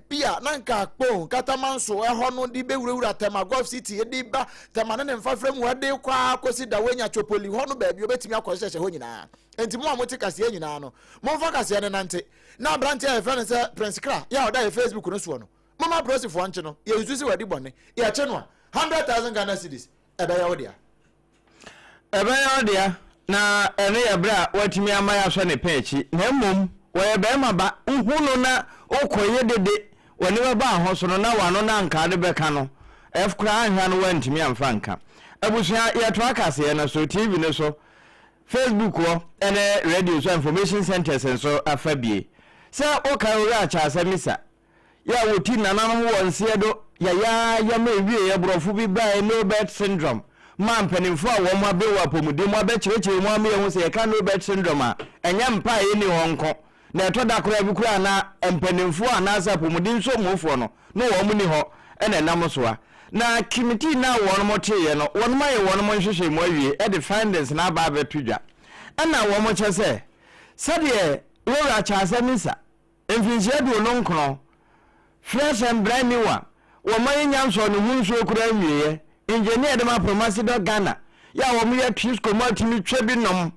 bia nanka kpon katamanso ɛhɔ no di bewurawura Tamagov City edi ba tamane ne mfafrɛ mu ade kwa akosi da wenya chopoli hɔ no baabi obetimi akɔhyehyɛ hɔ nyinaa enti mo a mo te kaseɛ nyinaa no mo mfa kaseɛ ne nante na branche a friend sɛ Prince Kra ya oda Facebook no so no mama presifoɔ nche no ye ususi wadi bɔne ye kye no 100,000 Ghana cedis ɛbɛyɛ wodia na ɛne yɛ bra watimi ama ya so ne pɛchi na mmom wɔyɛ bɛma ba nhunu na okoye dede wɔne ba ho so no na wano na nka de bɛka no ɛfkra anhwa no wantimi amfa nka abusua yɛto akase na so TV ne so Facebook wo ɛne radio so information centers so afabie sɛ oka ori acha asamisa ya woti nananom wɔ nseɛ do ya ma ewie ya brofo bi ba no bed syndrome man panimfo a wɔn abewa pomudi mu abɛkyerɛkyerɛ mu ameyɛ ho sɛ yɛka no bed syndrome a ɛnya mpa ni honko na ɛtɔ da kora bi kora na mpanimfo a na asa pomudi nso mofo no no wɔn ni hɔ ɛna nam so a na committee na wɔn mo teyɛ no wɔn ma yɛ wɔn mo nhwehwɛ mu awie ɛde findings na aba abɛto dwa ɛna wɔn mo kyɛ sɛ sɛdeɛ wɔra kyase nisa mfinhyia do no nkron fresh and brand new one wɔn ma yɛ nyanso no hu nso kora awie engineer de ma promasi do Ghana ya wɔn yɛ twisco multimi twa bi nom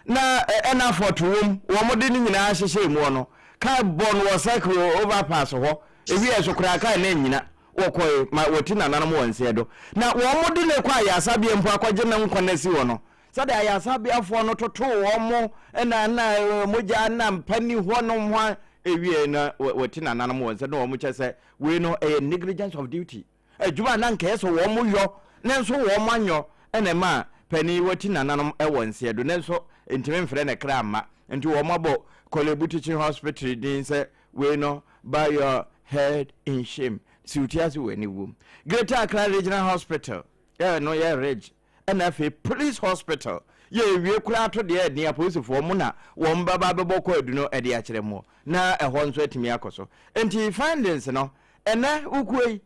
na ɛna foto wɔn de ne nyinaa hyehyɛ mu no ka bon wɔ cycle overpass hɔ ewie so kora ka na nyina wɔkɔ ma wɔti nananom wɔn nse do na wɔn de ne kɔ ayasabea mpo akɔgye ne nkɔnasi wɔ no sɛde ayasabeafoɔ no toto wɔn mo na mogya na mpani hɔ no ho ewie na wɔti nananom wɔn nse no wɔn kyɛ sɛ we no a negligence of duty adwuma na nka so wɔn mo yɔ na nso wɔn manyo ɛna ma pani wɔti nananom ɛwɔ nse do na nso ntimi mfrɛ ne kra ma nti wɔn mabɔ Kolebu Teaching Hospital din sɛ we no by your head in shame siutiasi wani wom Greater Accra Regional Hospital no reg ɛna Police Hospital wie kura to de nia polisifoɔ mu na wɔn baba bɛbɔ kɔ adu no ɛde akyerɛ mu na ɛhɔ nso atimi akɔso enti findings no ɛna ukui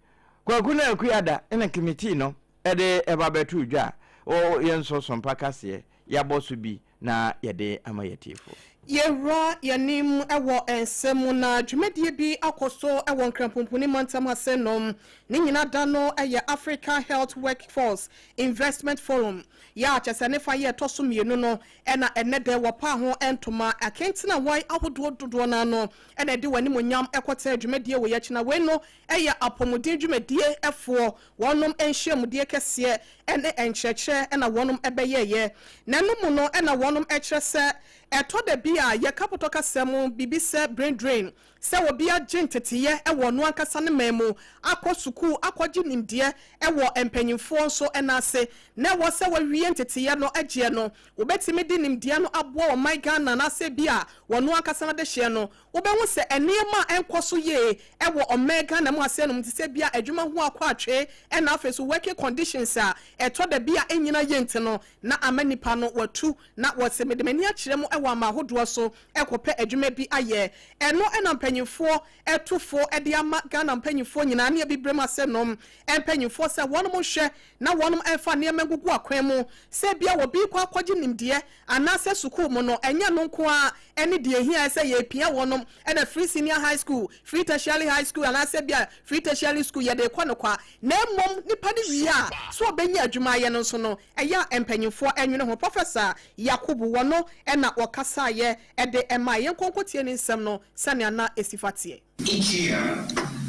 kwaku na akuyada ɛna committee no ɛde ɛba bɛto dwa o yɛnso sompa kaseɛ yabɔ so bi na yɛde amayetifo Yɛwura yɛnim ɛwɔ ensɛm na dwumadie bi akɔso ɛwɔ nkrampomponi mantam asɛnom ne nyina da no ɛyɛ Africa Health Workforce Investment Forum ya kyɛsɛ ne fa yɛ tɔso mienu no ɛna ɛnɛ de wɔpa ho ɛntoma akentina wai ahodoɔ dodoɔ na no ɛna de wani monyam ɛkɔtɛ dwumadie wɔ yɛkyina we no ɛyɛ apɔmuden dwumadie ɛfoɔ wɔnom ɛnhyiamudie kɛseɛ ɛne ɛnkyerɛkyerɛ ɛna wɔnom ɛbɛyɛyɛ na no mu no ɛna wɔnom ɛkyerɛ sɛ ɛtɔ da bi bia ye capital kasem bibi se brain drain se obi agye nteteye ewo no ankasa ne memu akọ suku akọgye nimdeɛ ewo empanyimfo so enase na wo se wawie nteteye no agye no obetimi di nimdeɛ no aboa o my Ghana na se bia wo no ankasa na de hye no wobɛhu se enema enkoso ye ewo omega na mu ase no mtise bia adwuma ho akọ atwe ena afeso working conditions a eto da bia enyina yente no na amanipa no watu na wo se medemani akyerɛ mu ewo amahodo so ekopɛ adwuma bi aye eno ena mpanyimfo etufo ede ama Ghana mpanyimfo nyina na bibrem asenom mpanyimfo se wonom hwɛ na wonom emfa ne emegugu akwan mu se bia wo bi kwa akɔgye nimdeɛ anase suku mu no enya no nko a ene de ehia se ye pia wonom ena free senior high school free tertiary high school anase bia free tertiary school ye de kwa no kwa na mmom nipa de wi a so obenya adwuma ye no so no eya mpanyimfo enwene ho professor Yakubu wono ena wakasa ye ede ema ye konkotie ni nsem no sane na esifatie. Each year,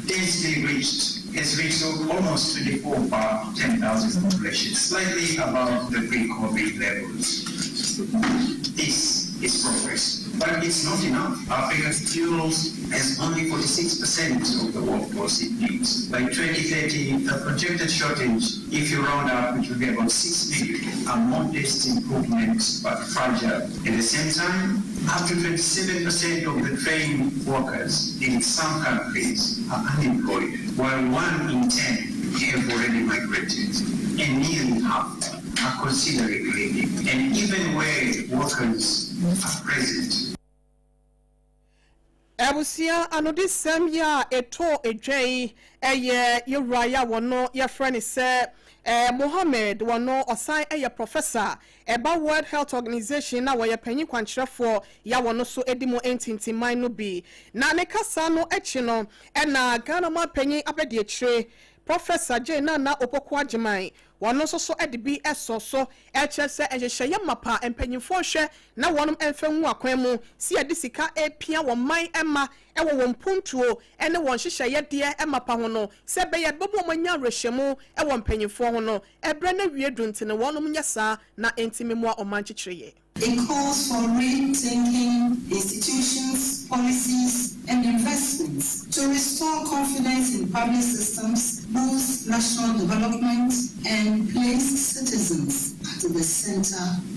density has reached almost 24 per 10,000 population, slightly above the pre-COVID levels. This is progress, but it's not enough. Africa still has only 46% of the workforce it needs. By 2030, the projected shortage, if you round up, which will be about 6 million, are modest improvements but fragile. At the same time, up to 27% of the trained workers in some countries are unemployed, while 1 in 10 have already migrated, and nearly half are considering leaving. And even where workers are present, Ebusia anodi sem ya eto edwei eye yuraya wono ye friend se Mohammed wono osan eye professor eba World Health Organization na wo ye panyi kwankyerefo ya wono so edimo entintiman no bi na ne kasa no echi no na Ghana ma panyi abede ekire Professor J Nana Opoku Agyemang wono so edibi esoso ekyese ehyehyeye mapa empanyimfo hwe na wonom emfanwu akwan mu si edisika epia wo man ema ewo wo mpuntuo ene won hyehyeye de emapa ho no se be ye bebo manya rehwemu ewo mpanyimfo ho no ebre na wie duntene wonom nyesa na entimemu a omankyekireye. It calls for rethinking institutions, policies, and investments to restore confidence in public systems, boost national development, and place citizens at the center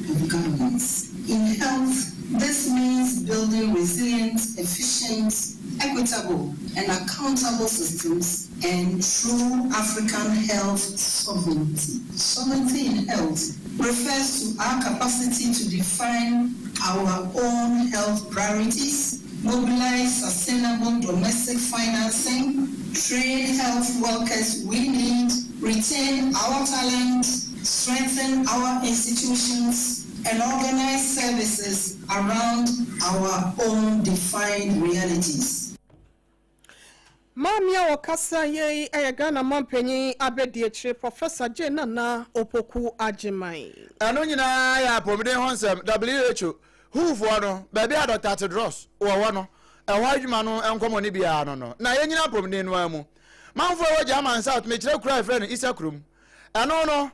of governance. In health, this means building resilient, efficient, equitable, and accountable systems and true African health sovereignty. Sovereignty in health refers to our capacity to define our own health priorities, mobilize sustainable domestic financing, train health workers we need, retain our talent, strengthen our institutions, and organize services around our own defined realities. Mamia wakasa ye Ghana mampenyi abedi ekire Professor J Nana Opoku Agyemang. Ano nyina ya pomde honsem WHO who for no baby a Dr. Tedros wo no ehwa adwuma no enkomo ne bia no na ye nyina pomde no amu manfo wo German South me kire kura friend Isakrum ano no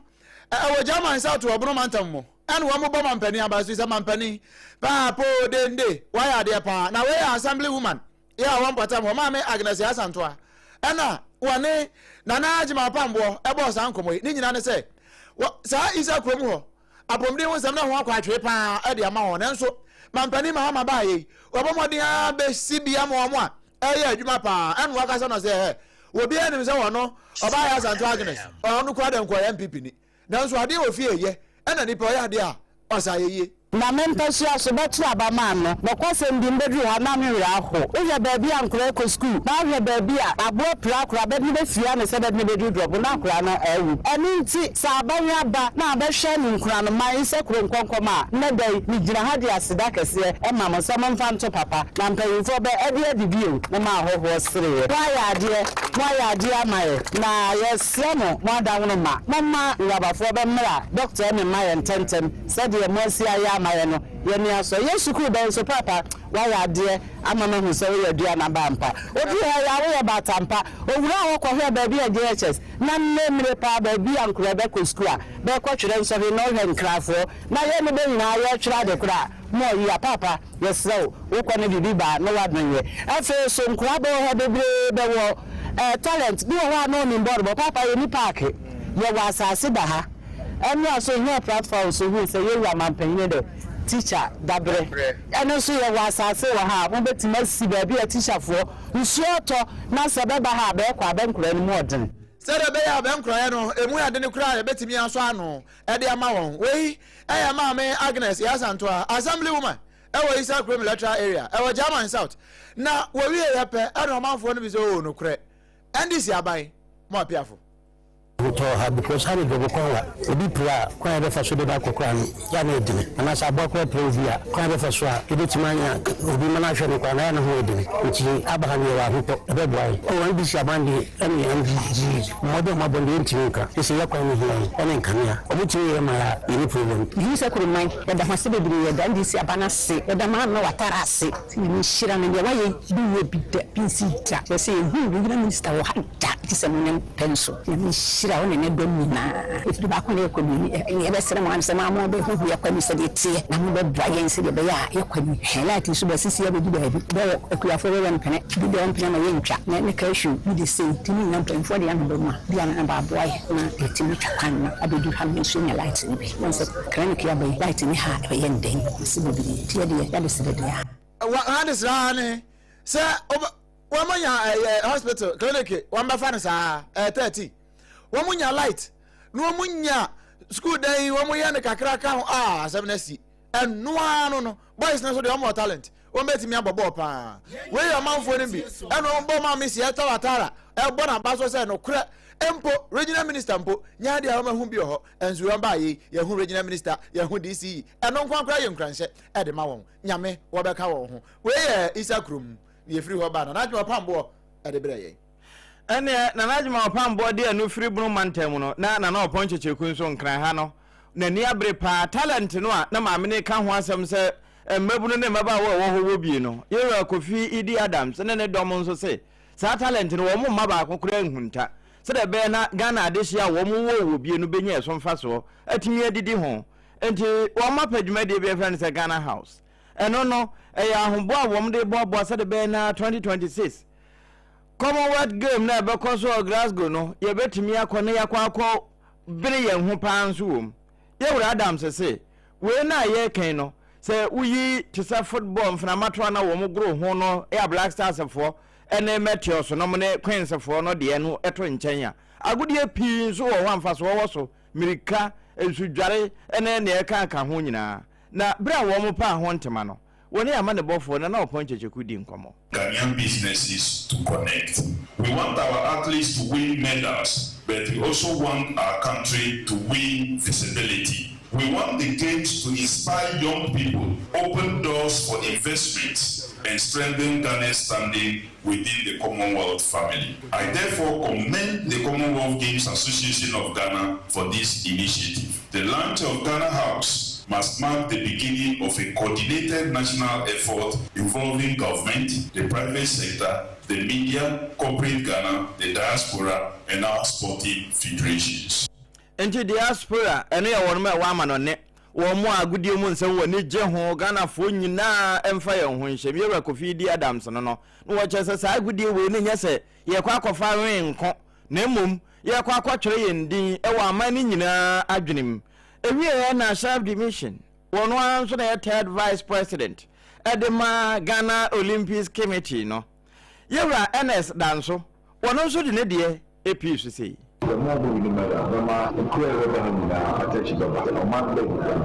wo German South wo bro mantam mo ene wo mo bo mampani abaso se mampani pa po dende why are there pa na we assembly woman ya one part mo MAAME Agnes Asantoa ena wane nana Agyemang pambo e boss ankomo ni nyina ne se sa Isakrum ho apomde ho sam na ho akwa atwe pa e de ama ho nenso mampani ma ba ye obomodin a be sibia mo mo a e ya adwuma pa enu akasa no se obi enim se wo no oba ya Asantoa Agnes onu kwa de nko MPP ni nenso ade ofie ye ena ni pa ya de a osaye na mempesu aso betu abama no bokose ndimbedu ha na me aho uye baabi ankura ko school na uye baabi a abo pra be be fia ne se be bedu drop na ankura na awu eni nti sa abanya ba na abehwe ni nkura no man se kuro nkonkom a na dai ni gira ha de asida kese e ma mo se mo mfa nto papa na mpanyinfo be ede bio na ma ahoho sere wa ya ade amaye na yesre mo mo adanwo ma mama ngabafo be mra doctor ne ma ye ntentem se de mo sia ya amaye no ye ni aso ye sukuu ben so papa wa ya de ama ma hu se we adua na ba mpa obi ya we ba tampa owura wo ko hwe ba bi JHS na mmere pa ba bi ankura be ko school a be ko twere nso be no hwe nkrafo na ye ne be nyina ye twere de kura mo yi papa yes so wo ko ne bibi ba no wa dwen ye afi so nkura be ho bebre be wo talent bi wo no ni board papa ye ni park ye wa asase ba ha enu aso here platform so who say you amampanyin de teacher dabre enu so ye wa asase wa ha mo betima si ba bi a teacher fo nsuo to na se be ba ha be kwa be nkura ni mo odin se de be ya be nkura ye no emu ya de ne kura ye betimi aso ano e de ama won we eya maame Agnes ya santo assembly woman e wo isa krom electoral area e wo German South na wo wi ye pe e no manfo no bi so no kure ndc abai mo apiafo because how go kwa obi pra kwa be fa so de ba kokra no ya na edine na sa bo kwa provia kwa be fa so a ede timanya obi mana hwe no kwa na na ho edine nti abaha ne wa hoto e be boy o wan bi si abande ene MGG modo mabonde ntinka ese ya kwa ni hi ene nkania obi ti ye ma ya ni problem yi se kuru man ya da hase be bi ye da ndi si abana se ya da ma no watara se ni shira ne wa ye bi ye bi da pinsi ta ya se hu bi na minister wa da ti se mo penso ni shira woni ne dom na efi ba ko ne ko ni e be sere mo an se ma mo be hu ya kwa ni se de tie na mo be bra ye se de be ya kwa ni helati so be sisi ya be bi be akuya fo we mpene bi de mpene ma ye ntwa na ne ka hwu bi de se tini na mpene fo de ya no ma bi na ba boy na etimi twakan na abedu ha me so nya light ni be won se clinic ya be light ni ha be ye nden se be bi tie de ya de se de ya wa hadis rane se wamanya hospital clinic wamba fa sa 30 wamunya light no wamunya school day wamuya ne kakra ka ho sevenasi enoa no boys na so de omo talent o meti mi abobo pa we your manfo ni bi eno mbo ma mi si eta watara e bo na ba so se no kra empo regional minister mpo nya de a ma hu bi ho enzu ba ye hu regional minister ye hu DC eno nkwankra ye nkranhye e de ma won nyame wo be ka wo ho we ye isakrum ye free ho ba na na pambo e de bre ye ene na najima opambo de anu free bunu mantem no na oponcheche kunso nkran ha no na ni abre pa talent no a na maame ne ka ho asem se mmabunu ne maba wo ho bi no yera Kofi Idi Adams ne dom nso se sa talent no wo mo maba akokora nhunta se de be na Ghana adehia wo mo wo bi no benya eso mfa so atimi adidi ho enti wo ma padwuma de be friend se Ghana House eno no ya ahombo a wo mo de bobo se de be na 2026 Commonwealth game na be koso Glasgow no ye betimi akone yakwa bere ye ho panso wom ye wura Adams se we na ye ken no se uyi tisa football mfana matwa na wo mugro ho no e Black Stars fo ene Meteors no mo ne Queens fo no de no eto nchen ya agudie pii so wo amfa so wo so mirika ensudware ene ne eka ka ho nyina na bra wo mo pa ho ntema no woni ama ne bofo na oponcheche kudi nkomo Ghanaian businesses to connect. We want our athletes to win medals, but we also want our country to win visibility. We want the games to inspire young people, open doors for investments, and strengthen Ghana's standing within the Commonwealth family. I therefore commend the Commonwealth Games Association of Ghana for this initiative. The launch of Ghana House must mark the beginning of a coordinated national effort involving government, the private sector, the media, corporate Ghana, the diaspora, and our sporting federations. Enti diaspora ene ya wonma wa manone wo mo agudie mu nsem woni je ho Ghana fo nyina emfa ye ho nhyem yewra Kofi Idi Adams no wo chese sa agudie we ne nyese ye kwa akofa wenko na mum ye kwa akwatwere ye ndin e wa amani nyina adwenem ewie na Sharp Dimission wono anso na third vice president edema Ghana Olympics Committee no yewra NS danso wono nso de ne de APPIAH sei the more we remember, the more incredible attention of the Monday,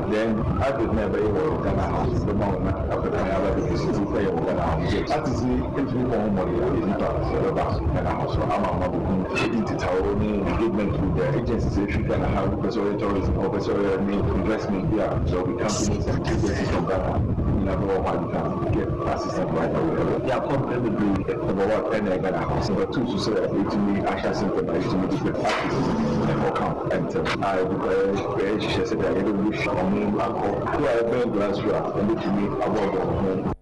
then I did never work Ghana House, the more after I have a city play of Ghana House. That is the entry for money, Ghana House. I'm not going to tell me engagement with the agencies, if you can have professorial tourism, professorial investment here, so we companies and agencies from Ghana. number one get assistant right away. Yeah, completely number one and I got a house. Number two to say it to me I shall simply by to me different practices and more come and I will she said I don't wish on me who I been glass and to me about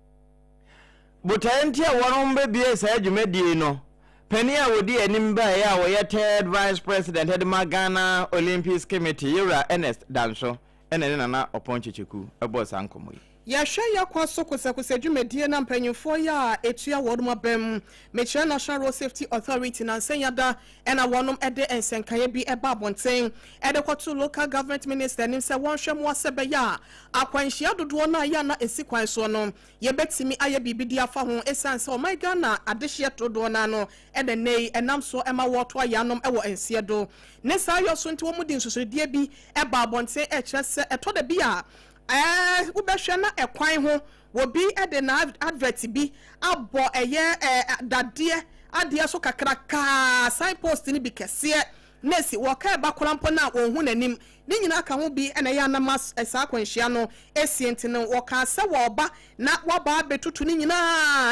Butantia one baby said you made no. Penny would be an imba ya third vice president head Ghana Olympics Committee Yura Ernest Danso and then upon Chichiku a boss uncle. Yasha ya kwa soko dwumadie na mpanyimfo ya etua wodum abem meche National Road Safety Authority na nsanyada ena wonum ede ensenkaye bi eba bonten ede kwato local government minister nim se wonhwem wasebe ya akwanhia dodo na ya na esikwan so no ye betimi aye bibidi afa ho esanse o my Ghana adehye dodo na no ede nei enam so ema woto ayanom ewo ensie do ne sa yo so nti wo mudi nsusudie bi eba bonten echese etoda bi a ubehwe na ekwan ho wo bi ede na advert bi abo eye dade ade so kakraka signpost ni bi kese nesi woka ba kolampo na ohun nanim ni nyina ka ho bi ena ya na mas esa kwanhia no esienti no woka se wo ba na wo ba betutu ni nyina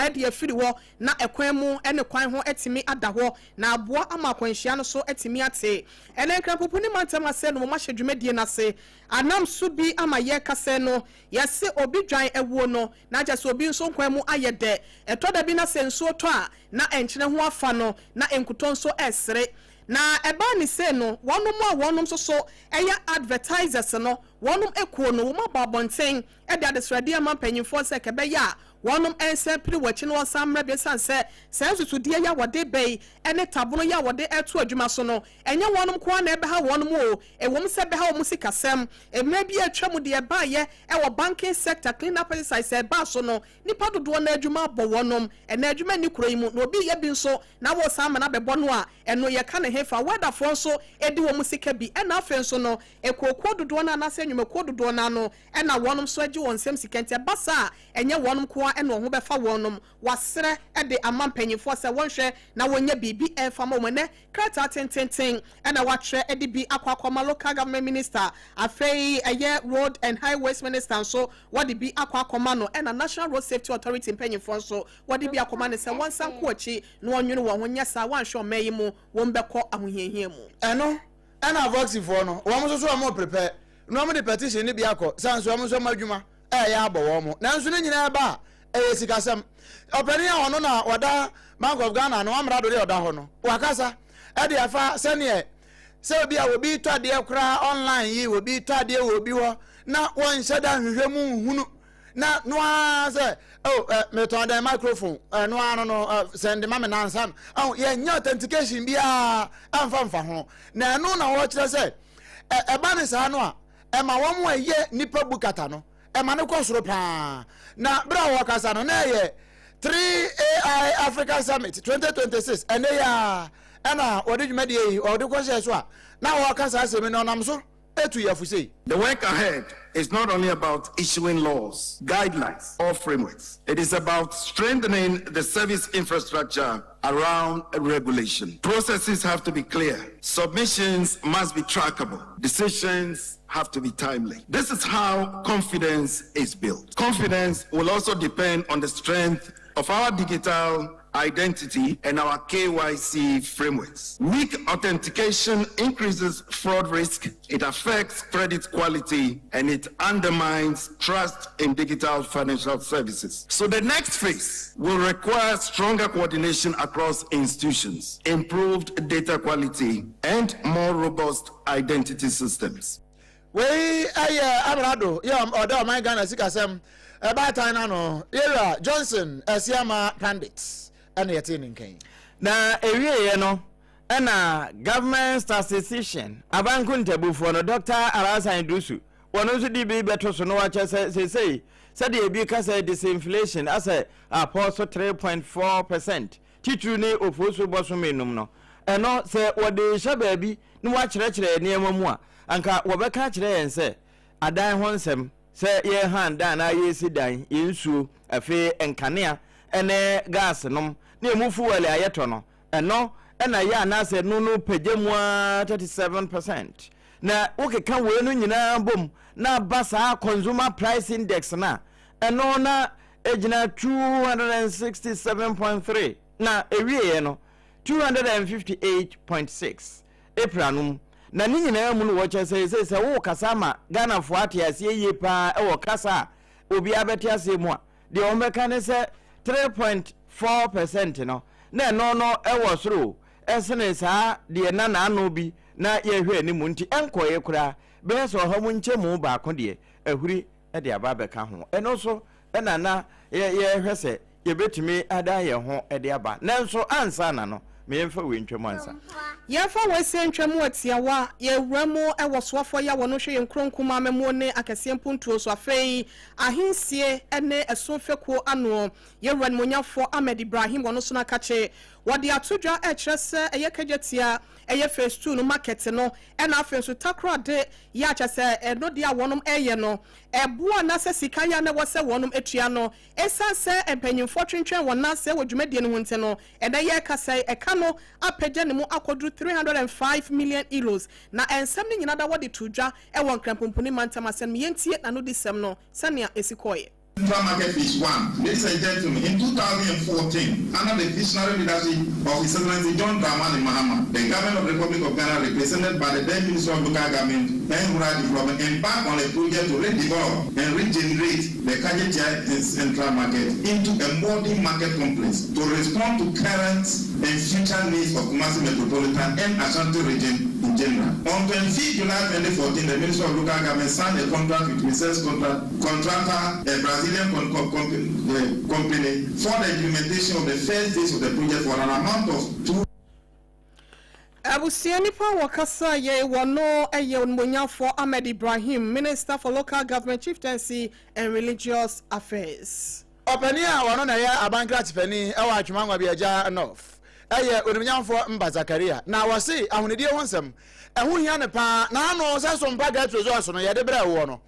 ade afiri wo na ekwan mu ene kwan ho etimi ada ho na aboa ama kwanhia no so etimi ate ene nkra popo ni mantem ase no ma hwedwumadie na se anam so bi ama ye kase no yese obi dwan ewo no na ja so obi nso kwan mu ayede etoda bi na se nso to a na enkyene ho afa no na enkuto nso esere na eba ni se no wonum so eya advertisers no wonum ekuo no wo babonten e de adesrade ama panyimfo se kebe ya wonum ense pri wachi no samra be sanse sensusu die ya wode bei ene tabono ya wode eto adwuma so no enye wonum ko na ebe ha wonum o ewom se be ha o musikasem emra bi atwam de eba ye e wo banking sector clean up exercise ba so no nipa dodo na adwuma bo wonum ena adwuma ni kuro yimu no obi ye bi nso na wo sama na bebo no a eno ye ka ne hefa weda fo nso edi wo musika bi ena afen so no ekoko dodo na na se nwuma ko dodo na no ena wonum so agi won sem sikente basa enye wonum ko ena ho befa wonum wasere ede amampanyifo se wonhwe na wonya bibi enfama omene krata tententen ena watre ede bi akwakoma local government minister afei eye road and highways minister so wadi bi akwakoma no ena National Road Safety Authority mpanyifo so wadi bi akoma ne se wonsan ko achi no onwene wo ho nyasa wanhwe omayi mu won beko ahohiahia mu eno ena voxy for no wo so mo prepare no mo de petition ni bi akọ sanso mo so madwuma ya abo mo nanso ne nyina ba sikasem opani ahono na wada Bank of Ghana no amrado de oda ho no wakasa e de afa sene se obi a obi to ade kra online yi obi to ade obi ho na won sheda hwehwemu hunu na no say me to ade microphone no ano no send ma me nansan ye nya authentication bia amfa ho na no na wo kire say e ba ne sa no a e ma wo mo ye nipa bukata no e ma ne kwosoro pa na bra wakasa no na ye 3AI Africa Summit 2026 and they are ana odi dwumadie odi kwose so a na wakasa asemi no nam so etu yafusi. The work ahead is not only about issuing laws, guidelines, or frameworks. It is about strengthening the service infrastructure around regulation. Processes have to be clear. Submissions must be trackable. Decisions have to be timely. This is how confidence is built. Confidence will also depend on the strength of our digital identity and our KYC frameworks. Weak authentication increases fraud risk, it affects credit quality, and it undermines trust in digital financial services. So the next phase will require stronger coordination across institutions, improved data quality, and more robust identity systems. We abrado oda my Ghana sikasem about time no era Johnson ASIAMAH pandits and yetinin ken na ewie no na government statistician abanku ntabufo no Dr. Alasan Dusu wono so di bi beto so no wa che say de bi ka say disinflation as a apostle 3.4% titru ne ofoso boso menum no eno se wode hya baabi no wa kire niam mu a anka wobeka kire yen se adan ho nsem se ye hand dan na ye si dan yensuo afi enkanea ene gas nom na emufu wale ayeto no eno ena ya na se no pejemu 37% na okeka we no nyina bom na basa consumer price index na ɛno na ejina 267.3 na ewie no 258.6 Apranum na ni nyina mu no wo kyese se wo kasa ma Ghana fo ate ase yie pa e wo kasa obi abete ase mu a de o meka ne se 3.4% no na no e wo soro esene saa de na ano bi na ye hwe ni mu nti enkoye kura be so ho mu nchemu ba ko de ahuri e de aba beka ho eno so na na ye hwese ye betumi ada ye ho e de aba nanso ansa na no me yemfa we ntwemu ansa yefa we se ntwemu atiawa ye wuramu e wosofo ya wono hwe nkronkuma memo ne akase mpuntuo so afei ahensie ene esonfekuo ano ye wranmonyafo Ahmed Ibrahim wono so na kache wode atodwa e kyerese eye kagetia eye phase 2 no market no e na afenso takra de ya kyese no dia wonom eye no eboa na se sikaya na wose wonom etua no esanse empanyimfo twentwen wona se wodwumadie no hunte no e da ye kasai e kano apagya ne mu akodru 305 million euros na ensem ni nyina da wode todwa e won krampomponi mantamasem yentie na no disem no sania esikoye. Central Market Phase 1. Ladies and gentlemen, in 2014, under the visionary leadership of His Excellency John Dramani Mahama, the government of the Republic of Ghana, represented by the then Minister of Local Government and Rural Development, embarked on a project to redevelop and regenerate the KWAKU Central Market into a modern market complex to respond to current and future needs of Kumasi Metropolitan and Ashanti region in general. On 25 July 2014, the Minister of Local Government signed a contract with Mrs. Contractor, a Brazilian company, for the implementation of the first phase of the project for an amount of 2. Abusiani pa wakasa ye wano eye onmonyafo Ahmed Ibrahim, Minister for Local Government, Chieftaincy and Religious Affairs. Openia wano na ya abankrat peni ewa atwumangwa biaja enough. Eye onmonyafo Mba Zakaria na wase ahunedie wonsem ehu hia ne pa na ano se so mpa ga trozo aso no ye de bra wo no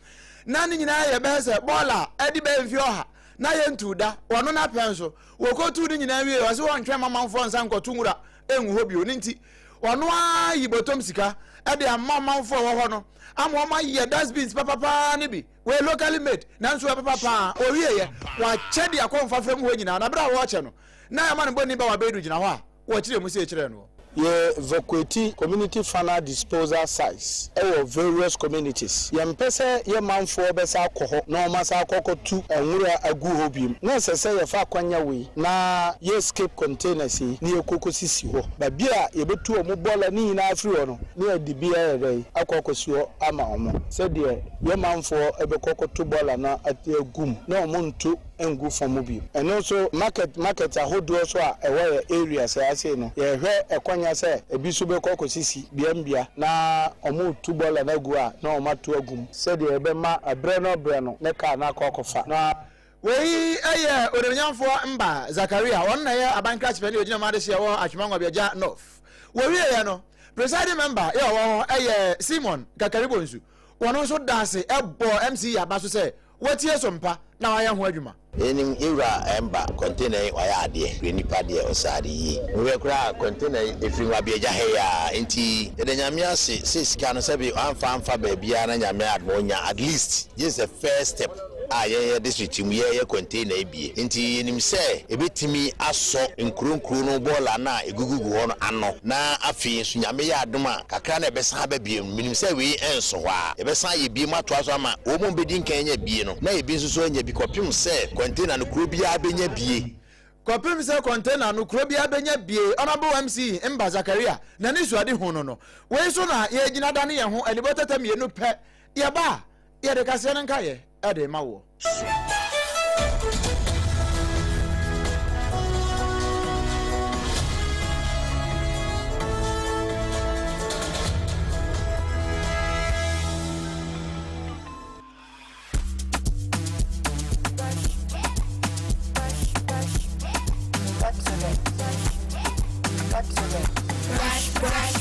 na ni nyina ye be se bola edi be mfi oha na ye ntuda wono na penso wokotu ni nyina wie wase won twen mamanfo nsa nkotu ngura enwu ho bi oni nti wono ayi botom sika edi amamanfo wo ho no amoma ye dustbins papa ni bi we locally made na nso papa o wie ye wa chedi akonfa frem ho nyina na bra wo che no na ya man boni ba wa bedu gyina ho a wo kire mu se kire no ye vacuity community final disposal sites ewo various communities ye mpese ye manfo besa akọ na o masa akọkọ tu enwura agu hobiem na sese ye fa kwanya we na ye escape containers ni ekoko sisi ho ba bia ye betu o mu bola ni na afri ho no na edi bia ye akọkọ si ho ama omo se de ye manfo ebekọkọ tu bola na atagum na o mu ntu engu fomu bi eno so market ahodo so a ewo area se ase no ye hwe ekwanya se ebi so be kokosisi biambia na omu tubola na gu a na omatu agum se de ebe ma abre no ne ka na kokofa na wei eye onanyamfo Mba Zakaria won na ye abankra chipeni ogina ma de se wo atwumangwa biaja north wo wie ye no presiding member ye wo eye Simon Kakaribonsu wono so dase ebo MC abaso se watie sompa na waya ho adwuma enim ira emba container waya ade nipa de osade yi we kura container efiri wa bieja he ya enti de nyame ase se sika no se bi amfa ba bia na nyame admonya at least this is the first step aye district mu ye container ebie enti enim se ebetimi aso nkronkro no bola na egugugu ho no ano na afi so nyame ya adoma kakra na ebesa ba bie minim se we enso ho a ebesa ye bie mato aso ama wo mo bedi nkan nya bie no na ebi nso so nya bi kopim se container no kuro bia benya bie kopim se container no kuro bia benya bie honorable MC Mba Zakaria na ni suade ho no we so na ye gina da ne ye ho anibotata mienu pe ye ba ye de kase ne nka ye e de ma wo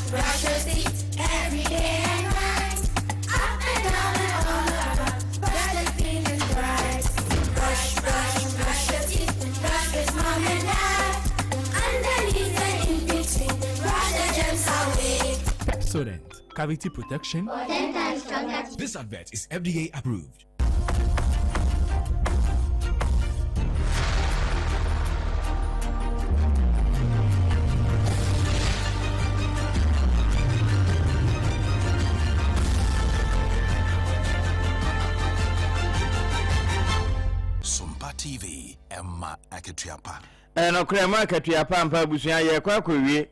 Brush your teeth every day and night, up and down and all around, brush the feeling bright. Brush your teeth, brush with mom and dad, underneath and in between, brush the germs away. Pepsodent, cavity protection. For dental stronger. This advert is FDA approved. TV Emma Akatuapa. No krema Akatuapa mpa busua ye kwakowie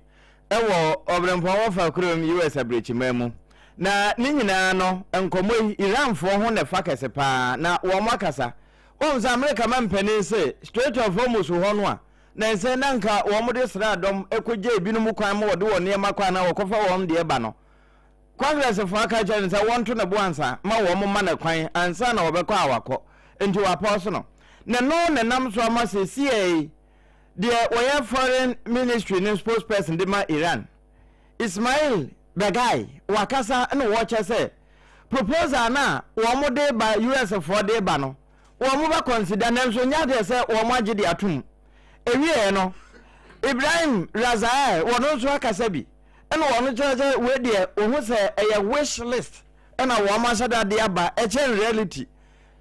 ewo obrempon fa krom US abrechimemu na ni nyina no enkomo Iranfo ho ne fa kese pa na wo makasa wo za America mampani se straight of Hormuz ho no a na nse nanka wo mo de sra dom ekoje ebinum kwan mo de wo ne makwa na wo kofa wo de ba no Congress for aka jani say want to na buansa ma wo mo ma na kwan ansa na wo be kwa awakọ enti wa pause no na no na nam so ma se CA the oya foreign ministry ne spokesperson de ma Iran Ismail Bagai wakasa na wo che say proposal na wo mo de ba US for de ba no wo mo ba consider na so nya de say wo mo agide atum ewie no Ibrahim Razai wo no so akasa bi eno wono cheche we de ohu se eye wish list ena wo ma sada de aba e che reality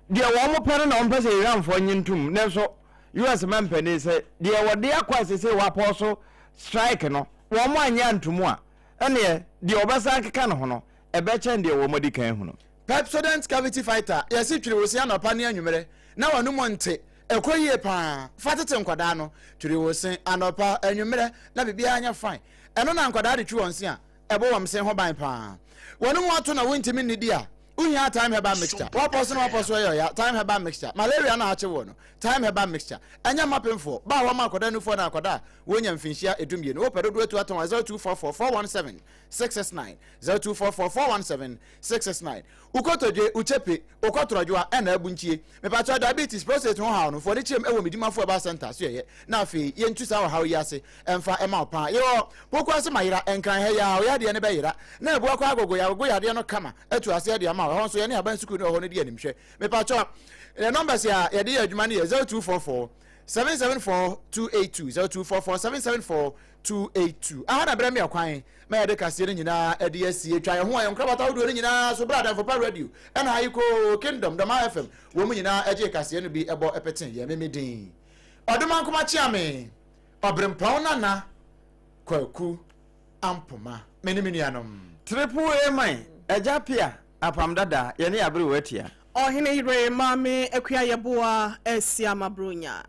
de wo mo pere na ompese Iran fo nyintum ne so US mampani se de wo de akwa se wa poso strike no wo mo anya ntumu a ene de obasa keka no ho no e be che de wo mo di kan hu no Pepsodent cavity fighter yesi twiri wo se anopa ne anwumere na wonu monte ekoyie pa fatete nkwada no twiri wo se anopa anwumere na bibia anya fine eno na nkwada de twi wonse a ebo wom se ho ban pa wonu mo ato na wontimi nidi a uhia time heba mixture wa poso ya time heba mixture malaria na ache wo no time heba mixture anya mapemfo ba wa makoda nu fo na akoda wonya mfinhia edumie no opedo do atu aton 0244 417 669 0244 ukotoje uchepe ukotorojwa ena abunchie mepacho diabetes prostate ho hawo no for the chem ewo medimafo eba center so ye na afi ye ntusa wo hawo yase emfa ema opa yo pokwase mayira enkan he ya ya de ne be yira na ebu akwa agogo ya de no kama etu ase de ama ho so ye ne aban sukuru ho no de animhwe mepacho the numbers ya ye de adwuma ne 0244 774-282 0244-774-282 ahana bremi akwan ma ya de kase nyina ede yasie twa ho ayo nkrabata wodo nyina so brada for radio and hayiko kingdom the Ma FM wo mu nyina eje kase no bi ebo epeten ye memedin oduma nkoma chiame OBREMPONG-NANA KWAKU AMPOMAH menimini anom triple A man APPIAH APAM DADAA ye ne abri wetia OHENEYERE MAAME YEBOAAH ASIAMAH